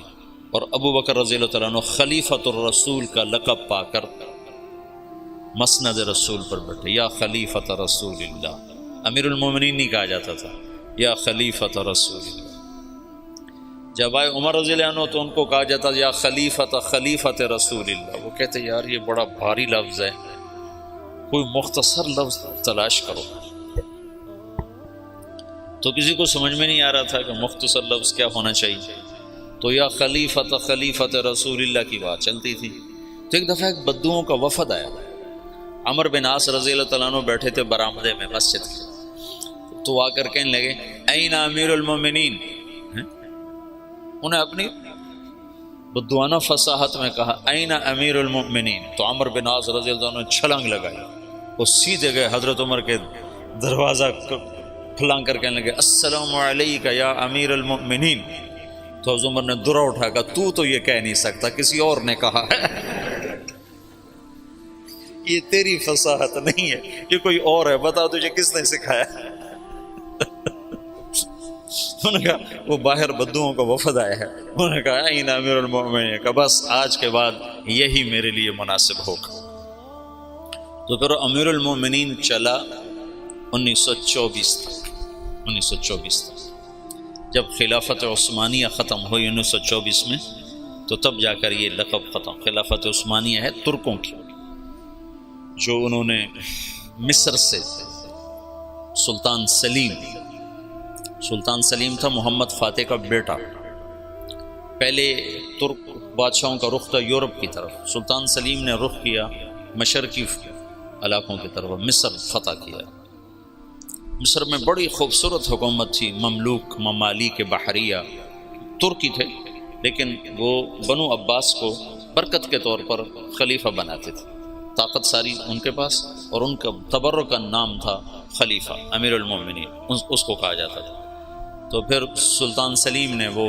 اور ابوبکر رضی اللہ تعالیٰ عنہ خلیفۃ الرسول کا لقب پا کر مسند رسول پر بیٹھے، یا خلیفۃ رسول اللہ۔ امیر المومنین نہیں کہا جاتا تھا، یا خلیفۃ رسول اللہ۔ جب آئے عمر رضی اللہ عنہ تو ان کو کہا جاتا یا خلیفۃ رسول اللہ۔ وہ کہتے یار یہ بڑا بھاری لفظ ہے، کوئی مختصر لفظ تلاش کرو۔ تو کسی کو سمجھ میں نہیں آ رہا تھا کہ مختصر لفظ کیا ہونا چاہیے، تو یا خلیفۃ رسول اللہ کی بات چلتی تھی۔ تو ایک دفعہ ایک بدوؤں کا وفد آیا، عمر بن عاص رضی اللہ تعالیٰ عنہ بیٹھے تھے برآمدے میں مسجد کے، تو آ کر کہنے لگے این امیر المومنین۔ انہیں اپنی بدوانہ فصاحت میں کہا این امیر المؤمنین، تو عمر بن عاص رضی اللہ عنہ نے چھلانگ لگائی، وہ سیدھے گئے حضرت عمر کے دروازہ پھلانگ کر کہنے لگے السلام علیکہ یا امیر المؤمنین۔ تو حضرت عمر نے درہ اٹھا کہا تو یہ کہہ نہیں سکتا، کسی اور نے کہا ہے، یہ تیری فصاحت نہیں ہے، یہ کوئی اور ہے، بتا تجھے کس نے سکھایا۔ انہوں نے کہا وہ باہر بدوؤں کا وفد آیا ہے، انہوں نے کہا این امیر المؤمنین، کہ بس آج کے بعد یہی میرے لیے مناسب ہوگا۔ تو پھر امیر المؤمنین چلا 1924 تک، جب خلافت عثمانیہ ختم ہوئی 1924 میں، تو تب جا کر یہ لقب ختم۔ خلافت عثمانیہ ہے ترکوں کی، جو انہوں نے مصر سے سلطان سلیم تھا محمد فاتح کا بیٹا، پہلے ترک بادشاہوں کا رخ تھا یورپ کی طرف، سلطان سلیم نے رخ کیا مشرقی علاقوں کی طرف، مصر فتح کیا۔ مصر میں بڑی خوبصورت حکومت تھی، مملوک ممالک بحریہ، ترکی تھے، لیکن وہ بنو عباس کو برکت کے طور پر خلیفہ بناتے تھے، طاقت ساری ان کے پاس، اور ان کا تبرک نام تھا خلیفہ امیر المومنین، اس کو کہا جاتا تھا۔ تو پھر سلطان سلیم نے وہ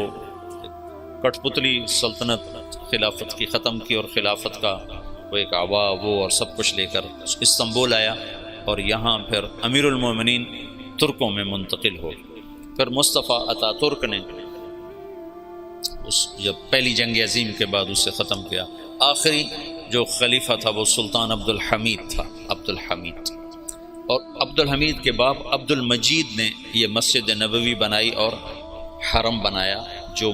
کٹ پتلی سلطنت خلافت کی ختم کی، اور خلافت کا وہ ایک آبا وہ اور سب کچھ لے کر استنبول آیا، اور یہاں پھر امیر المومنین ترکوں میں منتقل ہو۔ پھر مصطفیٰ اتا ترک نے جب پہلی جنگ عظیم کے بعد اسے ختم کیا، آخری جو خلیفہ تھا وہ سلطان عبد الحمید تھا، اور عبد الحمید کے باپ عبد المجید نے یہ مسجد نبوی بنائی اور حرم بنایا، جو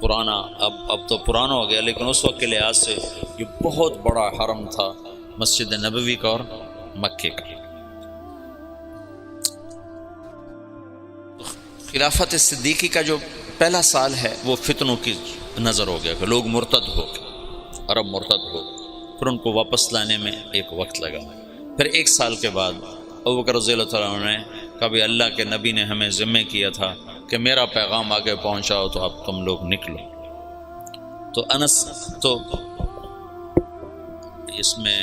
پرانا اب تو پرانا ہو گیا، لیکن اس وقت کے لحاظ سے یہ بہت بڑا حرم تھا مسجد نبوی کا اور مکے کا۔ خلافت صدیقی کا جو پہلا سال ہے وہ فتنوں کی نظر ہو گیا کہ لوگ مرتد ہو گئے، عرب مرتد ہو گئے، پھر ان کو واپس لانے میں ایک وقت لگا۔ پھر ایک سال کے بعد ابوبکر رضی اللہ تعالیٰ عنہ نے کبھی اللہ کے نبی نے ہمیں ذمہ کیا تھا کہ میرا پیغام آگے پہنچاؤ، تو اب تم لوگ نکلو۔ تو انس تو اس میں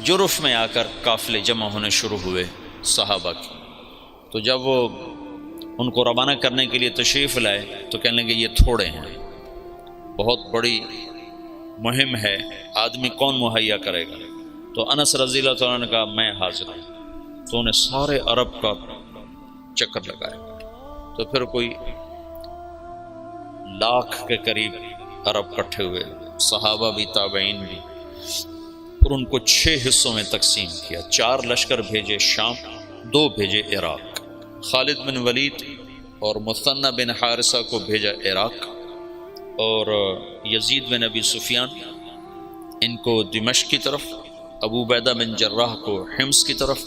جرف میں آ کر قافلے جمع ہونے شروع ہوئے صحابہ کی، تو جب وہ ان کو روانہ کرنے کے لیے تشریف لائے تو کہنے لگے یہ تھوڑے ہیں، بہت بڑی مہم ہے، آدمی کون مہیا کرے گا؟ تو انس رضی اللہ تعالیٰ نے کہا میں حاضر ہوں۔ تو انہیں سارے عرب کا چکر لگایا، تو پھر کوئی 1,00,000 کے قریب عرب کٹھے ہوئے، صحابہ بھی تابعین بھی، اور ان کو 6 حصوں میں تقسیم کیا۔ 4 لشکر بھیجے شام، 2 بھیجے عراق، خالد بن ولید اور مثنى بن حارثہ کو بھیجا عراق، اور یزید بن ابی سفیان ان کو دمشق کی طرف، ابو عبیدہ بن جراح کو حمص کی طرف،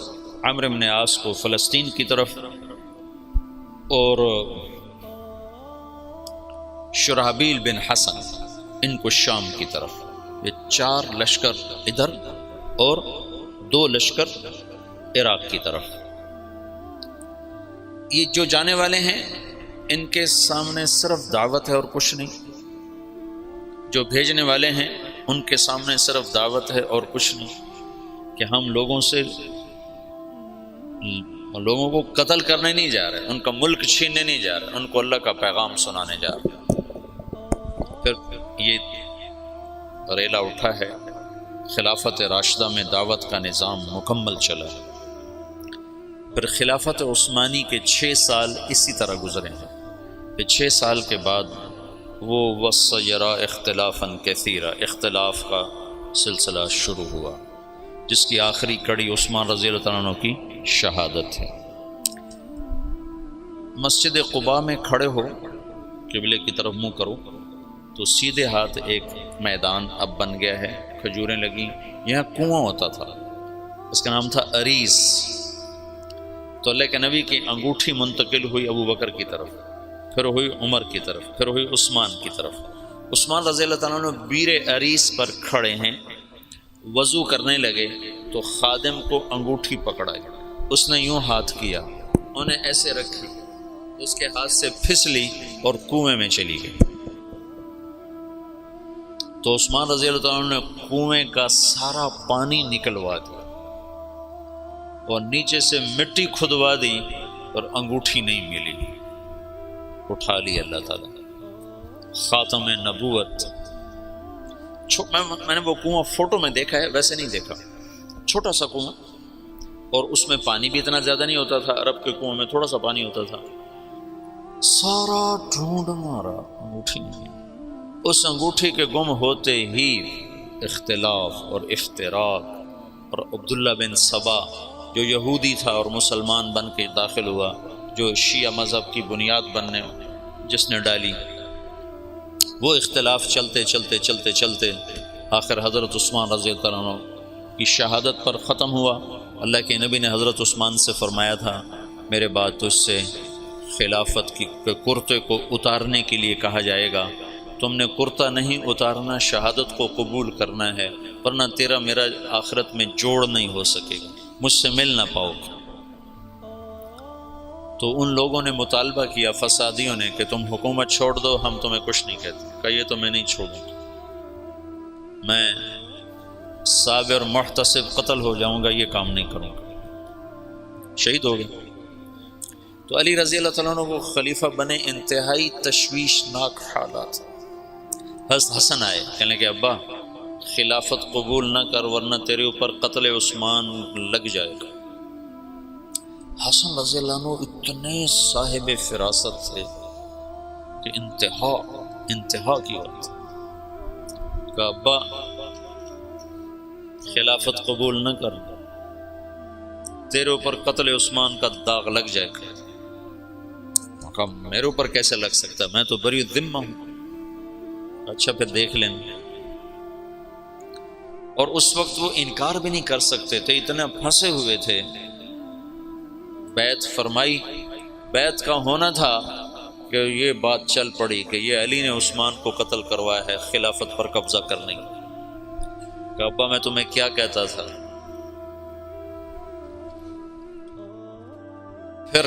عمرو بن عاص کو فلسطین کی طرف، اور شرحبیل بن حسن ان کو شام کی طرف۔ یہ 4 لشکر ادھر اور 2 لشکر عراق کی طرف۔ یہ جو جانے والے ہیں ان کے سامنے صرف دعوت ہے اور کچھ نہیں، جو بھیجنے والے ہیں ان کے سامنے صرف دعوت ہے اور کچھ نہیں، کہ ہم لوگوں کو قتل کرنے نہیں جا رہے، ان کا ملک چھیننے نہیں جا رہے، ان کو اللہ کا پیغام سنانے جا رہے۔ پھر یہ ریلا اٹھا ہے، خلافت راشدہ میں دعوت کا نظام مکمل چلا۔ پھر خلافت عثمانی کے 6 سال اسی طرح گزرے ہیں۔ پھر 6 سال کے بعد وہ وَسَيَرَا اختلافاً کثیرا، اختلاف کا سلسلہ شروع ہوا، جس کی آخری کڑی عثمان رضی اللہ عنہ کی شہادت ہے۔ مسجد قباء میں کھڑے ہو، قبلے کی طرف منہ کرو تو سیدھے ہاتھ ایک میدان اب بن گیا ہے، کھجوریں لگیں، یہاں کنواں ہوتا تھا، اس کا نام تھا اریس۔ تو اللہ کے نبی کی انگوٹھی منتقل ہوئی ابو بکر کی طرف، پھر ہوئی عمر کی طرف، پھر ہوئی عثمان کی طرف۔ عثمان رضی اللہ تعالیٰ عنہ بیر اریس پر کھڑے ہیں، وضو کرنے لگے تو خادم کو انگوٹھی پکڑائی، اس نے یوں ہاتھ کیا، انہیں ایسے رکھی، اس کے ہاتھ سے پھسلی اور کنویں میں چلی گئی۔ تو عثمان رضی اللہ تعالیٰ عنہ نے کنویں کا سارا پانی نکلوا دیا اور نیچے سے مٹی کھدوا دی اور انگوٹھی نہیں ملی، اٹھا لی اللہ تعالیٰ، خاتم نبوت۔ میں نے وہ کنواں فوٹو میں دیکھا ہے، ویسے نہیں دیکھا، چھوٹا سا کنواں، اور اس میں پانی بھی اتنا زیادہ نہیں ہوتا تھا، عرب کے کنویں میں تھوڑا سا پانی ہوتا تھا۔ سارا ڈھونڈ مارا، انگوٹھی نہیں۔ اس انگوٹھی کے گم ہوتے ہی اختلاف اور افتراق، اور عبداللہ بن سبا جو یہودی تھا اور مسلمان بن کے داخل ہوا، جو شیعہ مذہب کی بنیاد بننے جس نے ڈالی، وہ اختلاف چلتے چلتے چلتے چلتے آخر حضرت عثمان رضی اللہ عنہ کی شہادت پر ختم ہوا۔ اللہ کے نبی نے حضرت عثمان سے فرمایا تھا، میرے بعد تجھ سے خلافت کی کرتے کو اتارنے کے لیے کہا جائے گا، تم نے کرتا نہیں اتارنا، شہادت کو قبول کرنا ہے، ورنہ تیرا میرا آخرت میں جوڑ نہیں ہو سکے گا، مجھ سے مل نہ پاؤ گے۔ تو ان لوگوں نے مطالبہ کیا، فسادیوں نے، کہ تم حکومت چھوڑ دو، ہم تمہیں کچھ نہیں کہتے۔ کہا یہ تو میں نہیں چھوڑوں گا، میں صابر محتسب قتل ہو جاؤں گا، یہ کام نہیں کروں گا، شہید ہو گئے۔ تو علی رضی اللہ تعالیٰ عنہ کو خلیفہ بنے، انتہائی تشویشناک حالات۔ حسن آئے، کہنے کہ ابا خلافت قبول نہ کر ورنہ تیرے اوپر قتل عثمان لگ جائے گا۔ حسن رضی اللہ عنہ اتنے صاحب فراست تھے کہ انتہا کی بات، کہ ابا خلافت قبول نہ کر، تیرے اوپر قتل عثمان کا داغ لگ جائے گا۔ کہا میرے اوپر کیسے لگ سکتا ہے، میں تو بری ذمہ ہوں۔ اچھا پھر دیکھ لیں۔ اور اس وقت وہ انکار بھی نہیں کر سکتے تھے، اتنے پھنسے ہوئے تھے۔ بیعت فرمائی، بیعت کا ہونا تھا کہ یہ بات چل پڑی کہ یہ علی نے عثمان کو قتل کروایا ہے خلافت پر قبضہ کرنے کی۔ کہ ابا میں تمہیں کیا کہتا تھا۔ پھر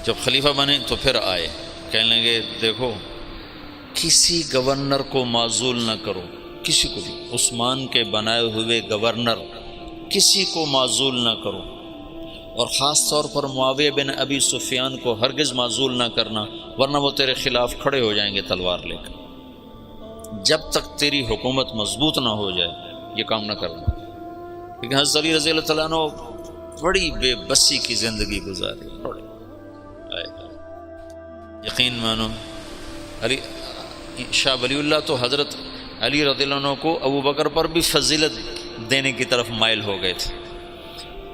جب خلیفہ بنے تو پھر آئے، کہنے لگے دیکھو کسی گورنر کو معزول نہ کرو، کسی کو بھی، عثمان کے بنائے ہوئے گورنر کسی کو معزول نہ کرو، اور خاص طور پر معاویہ بن ابی سفیان کو ہرگز معزول نہ کرنا، ورنہ وہ تیرے خلاف کھڑے ہو جائیں گے تلوار لے کر۔ جب تک تیری حکومت مضبوط نہ ہو جائے یہ کام نہ کرنا۔ لیکن حضرت علی رضی اللہ تعالیٰ عنہ بڑی بے بسی کی زندگی گزاری، یقین مانو۔ علی شاہ ولی اللہ تو حضرت علی رضی اللہ عنہ کو ابو بکر پر بھی فضیلت دینے کی طرف مائل ہو گئے تھے،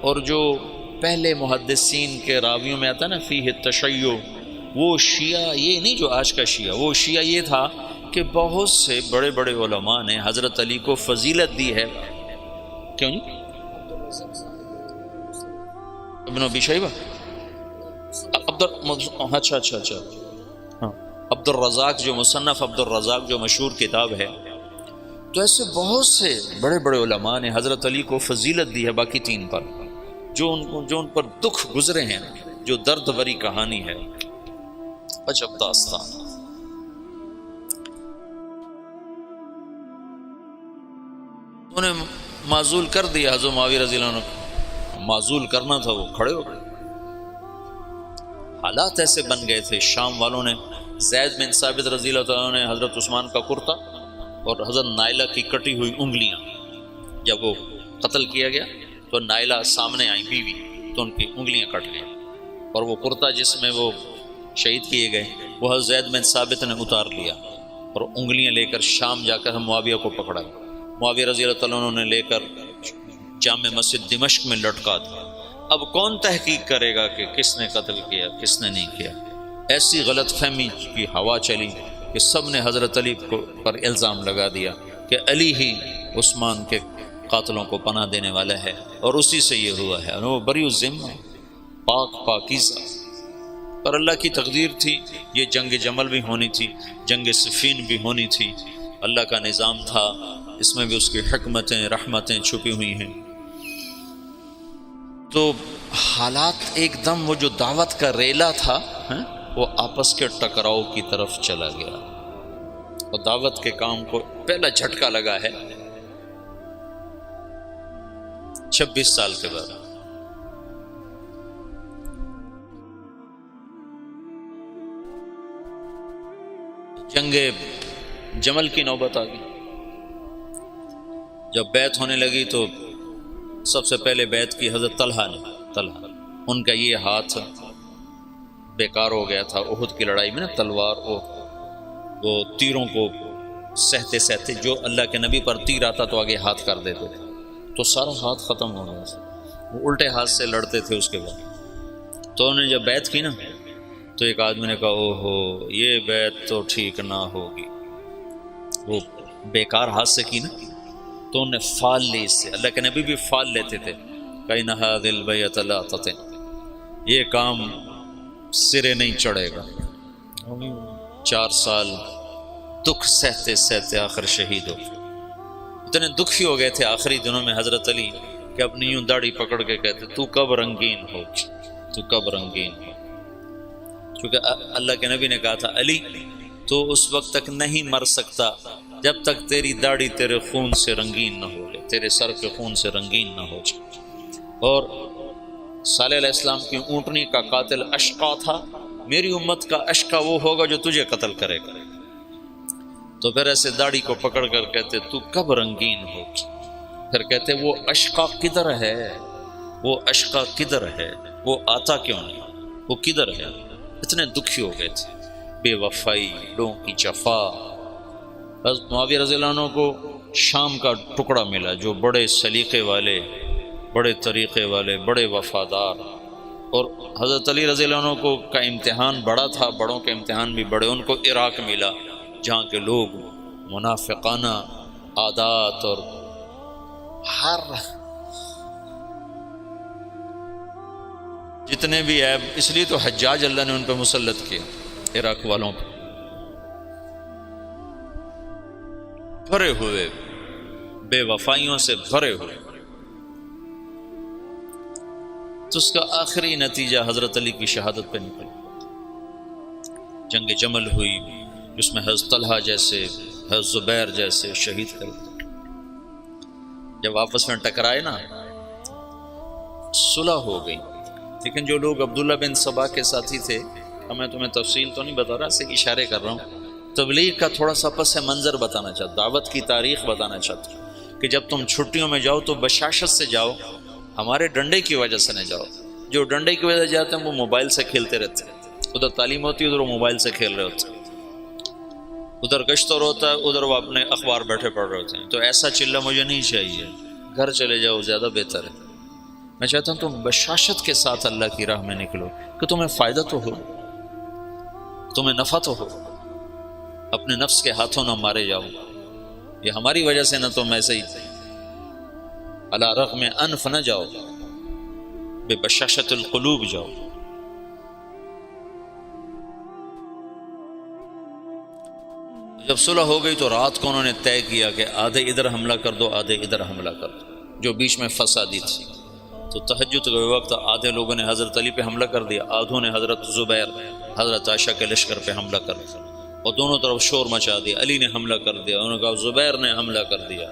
اور جو پہلے محدثین کے راویوں میں آتا ہے نا فیہ تشیع، وہ شیعہ یہ نہیں جو آج کا شیعہ، وہ شیعہ یہ تھا کہ بہت سے بڑے بڑے علماء نے حضرت علی کو فضیلت دی ہے۔ کیوں جی؟ ابن ابی شیبہ، اچھا ہاں، عبد الرزاق جو مصنف عبد الرزاق جو مشہور کتاب ہے، تو ایسے بہت سے بڑے بڑے علماء نے حضرت علی کو فضیلت دی ہے باقی تین پر، جو ان پر دکھ گزرے ہیں، جو درد بری کہانی ہے، عجب داستان۔ انہیں معزول کر دیا حضرت معاویہ رضی اللہ عنہ کو، معزول کرنا تھا، وہ کھڑے ہو گئے۔ حالات ایسے بن گئے تھے، شام والوں نے زید بن ثابت رضی اللہ تعالیٰ نے حضرت عثمان کا کرتا اور حضرت نائلہ کی کٹی ہوئی انگلیاں، جب وہ قتل کیا گیا تو نائلہ سامنے آئیں بیوی، تو ان کی انگلیاں کٹ گئیں، اور وہ کرتا جس میں وہ شہید کیے گئے وہ حضرت زید بن ثابت نے اتار لیا اور انگلیاں لے کر شام جا کر معاویہ کو پکڑا، معاویہ رضی اللہ تعالیٰ عنہ نے لے کر جامع مسجد دمشق میں لٹکا دیا۔ اب کون تحقیق کرے گا کہ کس نے قتل کیا کس نے نہیں کیا؟ ایسی غلط فہمی کی ہوا چلی کہ سب نے حضرت علی پر الزام لگا دیا کہ علی ہی عثمان کے قاتلوں کو پناہ دینے والا ہے، اور اسی سے یہ ہوا ہے، وہ بری الذمہ پاک پاکیزہ۔ پر اللہ کی تقدیر تھی، یہ جنگ جمل بھی ہونی تھی، جنگ صفین بھی ہونی تھی، اللہ کا نظام تھا، اس میں بھی اس کی حکمتیں رحمتیں چھپی ہوئی ہیں۔ تو حالات ایک دم وہ جو دعوت کا ریلا تھا وہ آپس کے ٹکراؤ کی طرف چلا گیا، اور دعوت کے کام کو پہلا جھٹکا لگا ہے 26 سال کے بعد۔ جنگ جمل کی نوبت آ گئی، جب بیعت ہونے لگی تو سب سے پہلے بیعت کی حضرت طلحہ نے، ان کا یہ ہاتھ بیکار ہو گیا تھا احد کی لڑائی میں نا، تلوار وہ تیروں کو سہتے سہتے جو اللہ کے نبی پر تیر آتا تو آگے ہاتھ کر دیتے تھے، تو سارا ہاتھ ختم ہو گیا تھا، وہ الٹے ہاتھ سے لڑتے تھے۔ اس کے بعد تو انہوں نے جب بیعت کی نا تو ایک آدمی نے کہا اوہو یہ بیعت تو ٹھیک نہ ہوگی، وہ بیکار ہاتھ سے کی نا، تو انہوں نے فال لی اس سے، اللہ کے نبی بھی فال لیتے تھے، کَإِنَّ هَذِهِ الْبَيْعَةَ لَا تَتِمُّ، یہ کام سرے نہیں چڑھے گا۔ 4 سال دکھ سہتے سہتے آخر شہید ہو، اتنے دکھی ہو گئے تھے آخری دنوں میں حضرت علی کہ اپنی یوں داڑھی پکڑ کے کہتے تو کب رنگین ہو، تو کب رنگین ہو، کیونکہ اللہ کے نبی نے کہا تھا علی تو اس وقت تک نہیں مر سکتا جب تک تیری داڑھی تیرے خون سے رنگین نہ ہو جائے، تیرے سر کے خون سے رنگین نہ ہو جائے۔ اور صالح علیہ السلام کی اونٹنی کا قاتل اشقا تھا، میری امت کا اشقا وہ ہوگا جو تجھے قتل کرے گا۔ تو پھر ایسے داڑھی کو پکڑ کر کہتے تو کب رنگین ہو، پھر کہتے وہ اشقا کدھر ہے، وہ اشقا کدھر ہے، وہ آتا کیوں نہیں، وہ کدھر ہے؟ اتنے دکھی ہو گئے تھے، بے وفائی، لوگوں کی جفا۔ حضرت معاویہ رضی اللہ عنہ کو شام کا ٹکڑا ملا جو بڑے سلیقے والے، بڑے طریقے والے، بڑے وفادار، اور حضرت علی رضی اللہ عنہ کو کا امتحان بڑا تھا، بڑوں کے امتحان بھی بڑے، ان کو عراق ملا جہاں کے لوگ منافقانہ عادات اور ہر جتنے بھی عیب، اس لیے تو حجاج اللہ نے ان پہ مسلط کیا، عراق والوں پہ بھرے ہوئے، بے وفائیوں سے بھرے ہوئے۔ تو اس کا آخری نتیجہ حضرت علی کی شہادت پہ نکلا، جنگ جمل ہوئی جس میں حضرت طلحہ جیسے، حضرت زبیر جیسے شہید کر دیے۔ جب آپس میں ٹکرائے نا صلح ہو گئی، لیکن جو لوگ عبداللہ بن سبا کے ساتھی تھے، میں تمہیں تفصیل تو نہیں بتا رہا، صرف اشارے کر رہا ہوں، تبلیغ کا تھوڑا سا پس منظر بتانا چاہتا، دعوت کی تاریخ بتانا چاہتا کہ جب تم چھٹیوں میں جاؤ تو بشاشت سے جاؤ، ہمارے ڈنڈے کی وجہ سے نہ جاؤ۔ جو ڈنڈے کی وجہ سے جاتے ہیں وہ موبائل سے کھیلتے رہتے ہیں، ادھر تعلیم ہوتی ہے ادھر وہ موبائل سے کھیل رہے ہوتے ہیں، ادھر گشتور ہوتا ہے ادھر وہ اپنے اخبار بیٹھے پڑھ رہے ہوتے ہیں۔ تو ایسا چلہ مجھے نہیں چاہیے، گھر چلے جاؤ زیادہ بہتر ہے۔ میں چاہتا ہوں تم بشاشت کے ساتھ اللہ کی راہ میں نکلو کہ تمہیں فائدہ تو ہو، تمہیں نفع تو ہو، اپنے نفس کے ہاتھوں نہ مارے جاؤ، یہ ہماری وجہ سے نہ تم ایسے ہی علی رغم انف نہ جاؤ، بے بشاشت القلوب جاؤ۔ جب صلح ہو گئی تو رات کو انہوں نے طے کیا کہ آدھے ادھر حملہ کر دو آدھے ادھر حملہ کر دو، جو بیچ میں فسادی تھی۔ تو تہجد کے وقت آدھے لوگوں نے حضرت علی پہ حملہ کر دیا، آدھوں نے حضرت زبیر حضرت عائشہ کے لشکر پہ حملہ کر دیا، اور دونوں طرف شور مچا دیا۔ علی نے حملہ کر دیا، انہوں نے کہا زبیر نے حملہ کر دیا۔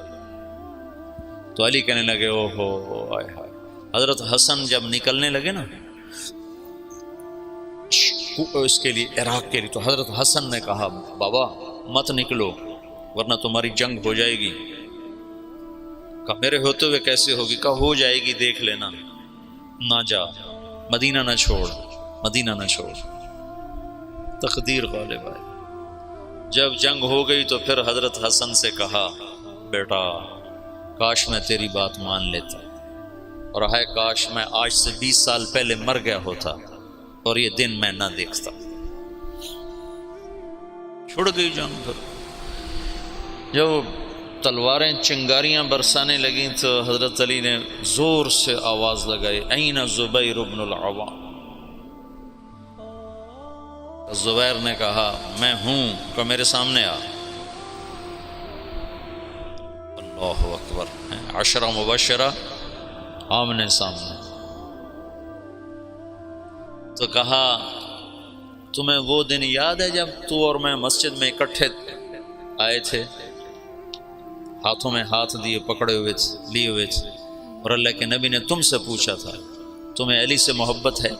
تو علی کہنے لگے او ہو آئے ہائے۔ حضرت حسن جب نکلنے لگے نا اس کے لیے، عراق کے لیے، تو حضرت حسن نے کہا بابا مت نکلو، ورنہ تمہاری جنگ ہو جائے گی۔ کہا میرے ہوتے ہوئے کیسے ہوگی؟ کہا ہو جائے گی، دیکھ لینا، نہ جا، مدینہ نہ چھوڑ، مدینہ نہ چھوڑ۔ تقدیر غالب آئی۔ جب جنگ ہو گئی تو پھر حضرت حسن سے کہا بیٹا کاش میں تیری بات مان لیتا، اور ہائے کاش میں آج سے 20 سال پہلے مر گیا ہوتا اور یہ دن میں نہ دیکھتا۔ چھوڑ گئی جنگ۔ پھر جب تلواریں چنگاریاں برسانے لگیں تو حضرت علی نے زور سے آواز لگائی این زبیر بن العوام۔ زبیر نے کہا میں ہوں، کہ میرے سامنے آ۔ اللہ اکبر، عشرہ مبشرہ آمنے سامنے۔ تو کہا تمہیں وہ دن یاد ہے جب تو اور میں مسجد میں اکٹھے آئے تھے، ہاتھوں میں ہاتھ دیے، پکڑے ہوئے تھے، لیے ہوئے تھے، اور اللہ کے نبی نے تم سے پوچھا تھا تمہیں علی سے محبت ہے؟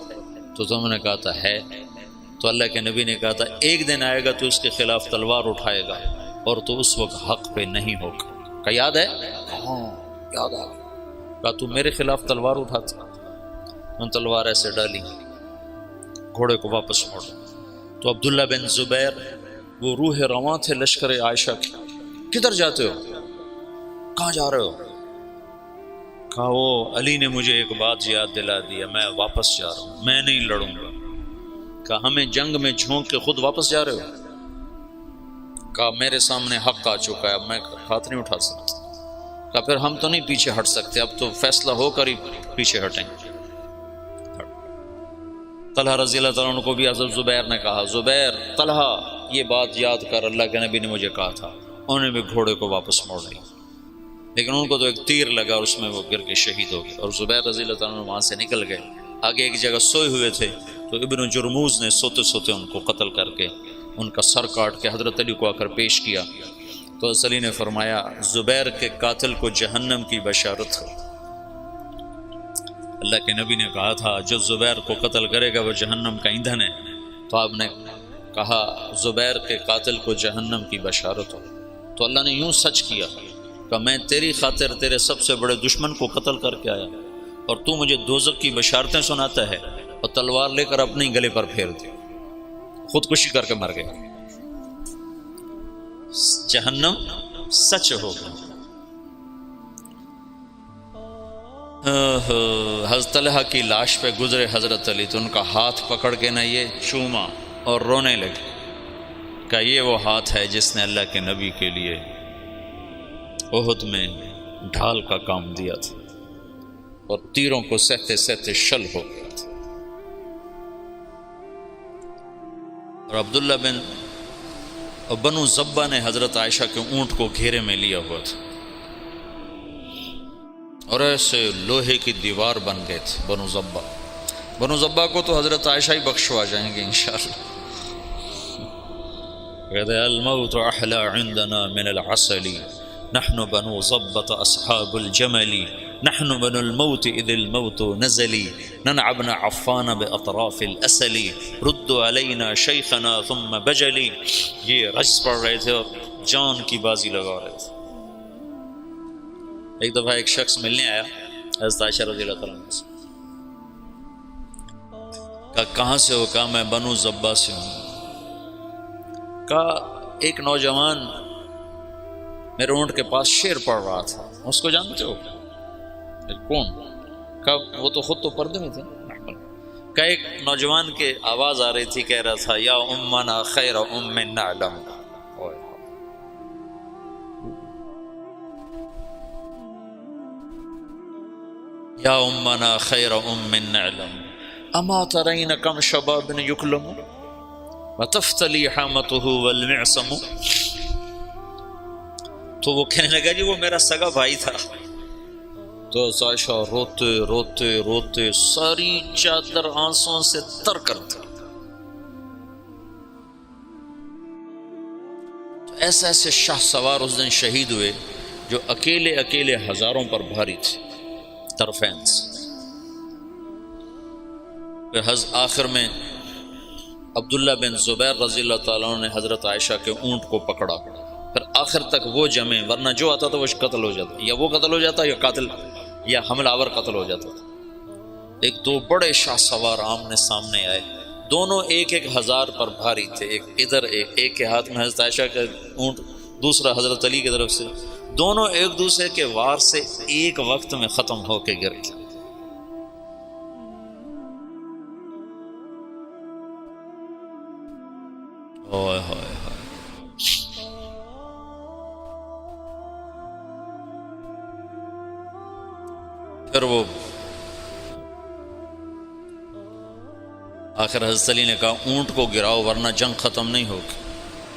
تو تم نے کہا تھا ہے۔ تو اللہ کے نبی نے کہا تھا ایک دن آئے گا تو اس کے خلاف تلوار اٹھائے گا اور تو اس وقت حق پہ نہیں ہوگا۔ کہا یاد ہے؟ ہاں یاد آ گیا۔ کہا تو میرے خلاف تلوار اٹھاتا؟ ان تلوار ایسے ڈالی، گھوڑے کو واپس موڑا۔ تو عبداللہ بن زبیر وہ روح رواں تھے لشکر عائشہ کی، کدھر جاتے ہو؟ کہاں جا رہے ہو؟ کہا وہ علی نے مجھے ایک بات یاد دلا دیا، میں واپس جا رہا ہوں، میں نہیں لڑوں گا۔ کہا ہمیں جنگ میں جھونک کے خود واپس جا رہے ہو؟ کہا میرے سامنے حق آ چکا ہے، اب میں ہاتھ نہیں اٹھا سکتا۔ کہا پھر ہم تو نہیں پیچھے ہٹ سکتے، اب تو فیصلہ ہو کر ہی پیچھے ہٹیں گے۔ طلحہ رضی اللہ تعالیٰ عنہ کو بھی حضرت زبیر نے کہا زبیر طلحہ یہ بات یاد کر، اللہ کے نبی نے مجھے کہا تھا۔ انہوں نے بھی گھوڑے کو واپس موڑ لیا، لیکن ان کو تو ایک تیر لگا اور اس میں وہ گر کے شہید ہو گئے، اور زبیر رضی اللہ تعالیٰ عنہ وہاں سے نکل گئے۔ آگے ایک جگہ سوئے ہوئے تھے تو ابن جرموز نے سوتے سوتے ان کو قتل کر کے ان کا سر کاٹ کے حضرت علی کو آ کر پیش کیا۔ تو حضرت علی نے فرمایا زبیر کے قاتل کو جہنم کی بشارت ہو۔ اللہ کے نبی نے کہا تھا جو زبیر کو قتل کرے گا وہ جہنم کا ایندھن ہے، تو آپ نے کہا زبیر کے قاتل کو جہنم کی بشارت ہو۔ تو اللہ نے یوں سچ کیا کہ میں تیری خاطر تیرے سب سے بڑے دشمن کو قتل کر کے آیا، اور تو مجھے دوزخ کی بشارتیں سناتا ہے، اور تلوار لے کر اپنے گلے پر پھیر دی، خودکشی کر کے مر گیا۔ جہنم سچ ہو گیا۔ حضرت طلحہ کی لاش پہ گزرے حضرت علی تو ان کا ہاتھ پکڑ کے نہ یہ چوما اور رونے لگے کہ یہ وہ ہاتھ ہے جس نے اللہ کے نبی کے لیے احد میں ڈھال کا کام دیا تھا اور تیروں کو سہتے سہتے شل ہو گیا تھا۔ اور عبداللہ بنو زبہ نے حضرت عائشہ کے اونٹ کو گھیرے میں لیا ہوا تھا، اور ایسے لوہے کی دیوار بن گئے تھے بنو زبہ کو تو حضرت عائشہ ہی بخشوا جائیں گے انشاءاللہ۔ کہتے الموت احلی عندنا من العسل نحن بنو ضبۃ اصحاب الجمل نحن بنو الموت اذ الموت نزلی ننعبن عفان باطراف الاسل رد علینا شیخنا ثم بجلی۔ یہ رجز پڑھ رہے تھے اور جان کی بازی لگا رہے تھے۔ ایک دفعہ ایک شخص ملنے آیا حضرت عائشہ رضی اللہ تعالیٰ عنہ سے، کہا کہاں سے ہو؟ کہا میں بنو زبہ سے ہوں۔ کہا ایک نوجوان میرے اونٹ کے پاس شعر پڑھ رہا تھا، اس کو جانتے ہو؟ کون؟ کہا وہ تو خود تو پردے میں تھے۔ کہا ایک نوجوان کے آواز آ رہی تھی، کہہ رہا تھا یا امنا خیر ام نعلم، یا امنا خیر ام نعلم اما ترین کم شباب یکلم وتفتلی حامته والمعصم۔ تو وہ کہنے لگا جی وہ میرا سگا بھائی تھا۔ تو عائشہ روتے روتے روتے ساری چادر آنسوں سے تر کر دی۔ تو ایسے ایسے شاہ سوار اس دن شہید ہوئے جو اکیلے اکیلے ہزاروں پر بھاری تھے طرفین سے۔ آخر میں عبداللہ بن زبیر رضی اللہ تعالیٰ عنہ نے حضرت عائشہ کے اونٹ کو پکڑا پھر آخر تک وہ جمے، ورنہ جو آتا تھا وہ قتل ہو جاتا، یا وہ قتل ہو جاتا یا قاتل یا حملہ آور قتل ہو جاتا تھا۔ ایک دو بڑے شاہ سوار آمنے سامنے آئے، دونوں ایک ایک ہزار پر بھاری تھے، ایک ادھر ایک کے ہاتھ میں حضرت عائشہ کا اونٹ، دوسرا حضرت علی کی طرف سے، دونوں ایک دوسرے کے وار سے ایک وقت میں ختم ہو کے گر گئے۔ اوئے ہوئے ہوئے۔ پھر وہ آخر حضرت علی نے کہا اونٹ کو گراؤ ورنہ جنگ ختم نہیں ہوگی،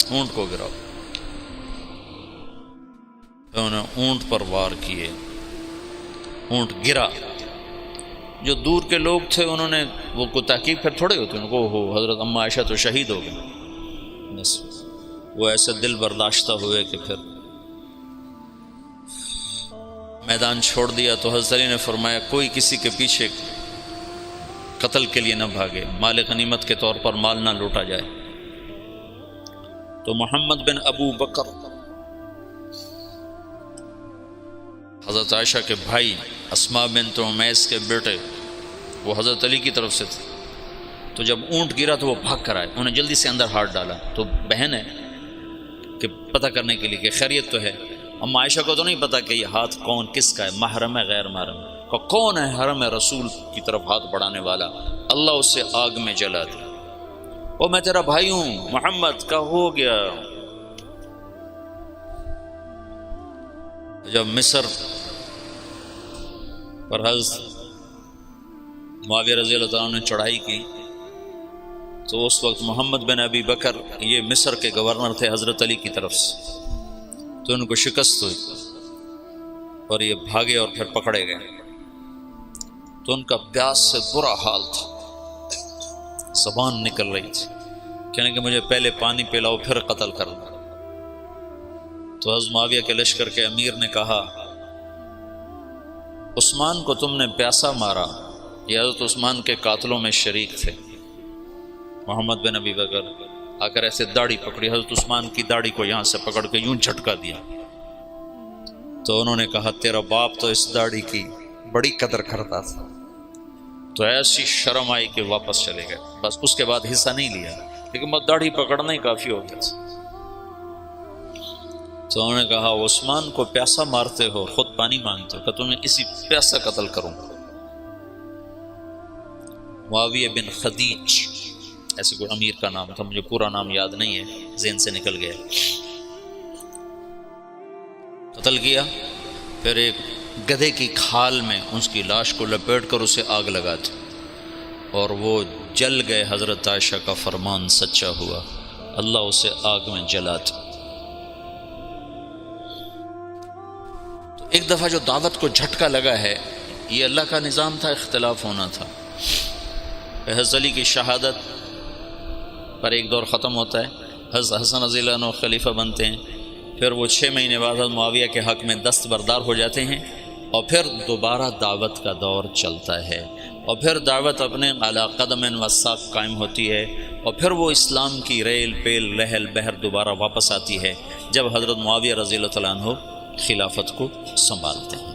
اونٹ کو گراؤ۔ انہوں نے اونٹ پر وار کیے، اونٹ گرا۔ جو دور کے لوگ تھے انہوں نے وہ کو تحقیق پھر تھوڑے ہوتے، ان کو ہو حضرت اما عائشہ تو شہید ہو گئے، بس وہ ایسے دل برداشتہ ہوئے کہ پھر میدان چھوڑ دیا۔ تو حضرت علی نے فرمایا کوئی کسی کے پیچھے قتل کے لیے نہ بھاگے، مال غنیمت کے طور پر مال نہ لوٹا جائے۔ تو محمد بن ابو بکر حضرت عائشہ کے بھائی، اسماء بنت عمیس کے بیٹے، وہ حضرت علی کی طرف سے تھے، تو جب اونٹ گرا تو وہ بھاگ کر آئے، انہیں جلدی سے اندر ہاتھ ڈالا۔ تو بہن ہے کہ پتہ کرنے کے لیے کہ خیریت تو ہے، اما عائشہ کو تو نہیں پتا کہ یہ ہاتھ کون کس کا ہے، محرم ہے غیر محرم ہے، کہ کون ہے حرم رسول کی طرف ہاتھ بڑھانے والا، اللہ اسے آگ میں جلا دے۔ وہ میں تیرا بھائی ہوں محمد کا ہو گیا۔ جب مصر پر حضرت معاویہ رضی اللہ تعالیٰ نے چڑھائی کی تو اس وقت محمد بن ابی بکر یہ مصر کے گورنر تھے حضرت علی کی طرف سے، تو ان کو شکست ہوئی اور یہ بھاگے اور پھر پکڑے گئے۔ تو ان کا پیاس سے برا حال تھا، زبان نکل رہی تھی، کہنے کہ مجھے پہلے پانی پلاؤ پھر قتل کرنا۔ تو حضرت معاویہ کے لشکر کے امیر نے کہا عثمان کو تم نے پیاسا مارا، یہ حضرت عثمان کے قاتلوں میں شریک تھے۔ محمد بن ابی بکر آ کر ایسے داڑھی پکڑی، حضرت عثمان کی داڑھی کو یہاں سے پکڑ کے یوں جھٹکا دیا۔ تو انہوں نے کہا تیرا باپ تو اس داڑھی کی بڑی قدر کرتا تھا۔ تو ایسی شرم آئی کہ واپس چلے گئے، بس اس کے بعد حصہ نہیں لیا، لیکن بس داڑھی پکڑنا ہی کافی ہو گیا تھا۔ تو انہوں نے کہا عثمان کو پیاسا مارتے ہو، خود پانی مانگتے ہو، کہ تمہیں اسی پیاسا قتل کروں۔ معاویہ بن خدیج ایسے کوئی امیر کا نام تھا، مجھے پورا نام یاد نہیں ہے، ذہن سے نکل گیا۔ قتل کیا، پھر ایک گدھے کی کھال میں اس کی لاش کو لپیٹ کر اسے آگ لگا دی، اور وہ جل گئے۔ حضرت عائشہ کا فرمان سچا ہوا، اللہ اسے آگ میں جلا دی۔ تو ایک دفعہ جو دعوت کو جھٹکا لگا ہے، یہ اللہ کا نظام تھا، اختلاف ہونا تھا۔ حضرت علی کی شہادت پر ایک دور ختم ہوتا ہے، حضرت حسن رضی اللہ عنہ خلیفہ بنتے ہیں، پھر وہ 6 مہینے بعد حضرت معاویہ کے حق میں دستبردار ہو جاتے ہیں، اور پھر دوبارہ دعوت کا دور چلتا ہے، اور پھر دعوت اپنے علی قدم و ساق قائم ہوتی ہے، اور پھر وہ اسلام کی ریل پیل لہل بہر دوبارہ واپس آتی ہے جب حضرت معاویہ رضی اللہ تعالیٰ عنہ خلافت کو سنبھالتے ہیں۔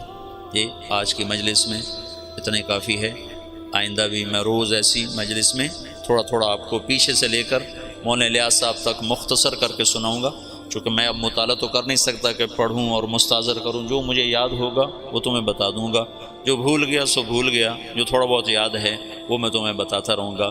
یہ آج کی مجلس میں اتنے کافی ہے، آئندہ بھی میں روز ایسی مجلس میں تھوڑا تھوڑا آپ کو پیچھے سے لے کر مولانا الیاس صاحب تک مختصر کر کے سناؤں گا، چونکہ میں اب مطالعہ تو کر نہیں سکتا کہ پڑھوں اور مستحضر کروں، جو مجھے یاد ہوگا وہ تمہیں بتا دوں گا، جو بھول گیا سو بھول گیا، جو تھوڑا بہت یاد ہے وہ میں تمہیں بتاتا رہوں گا۔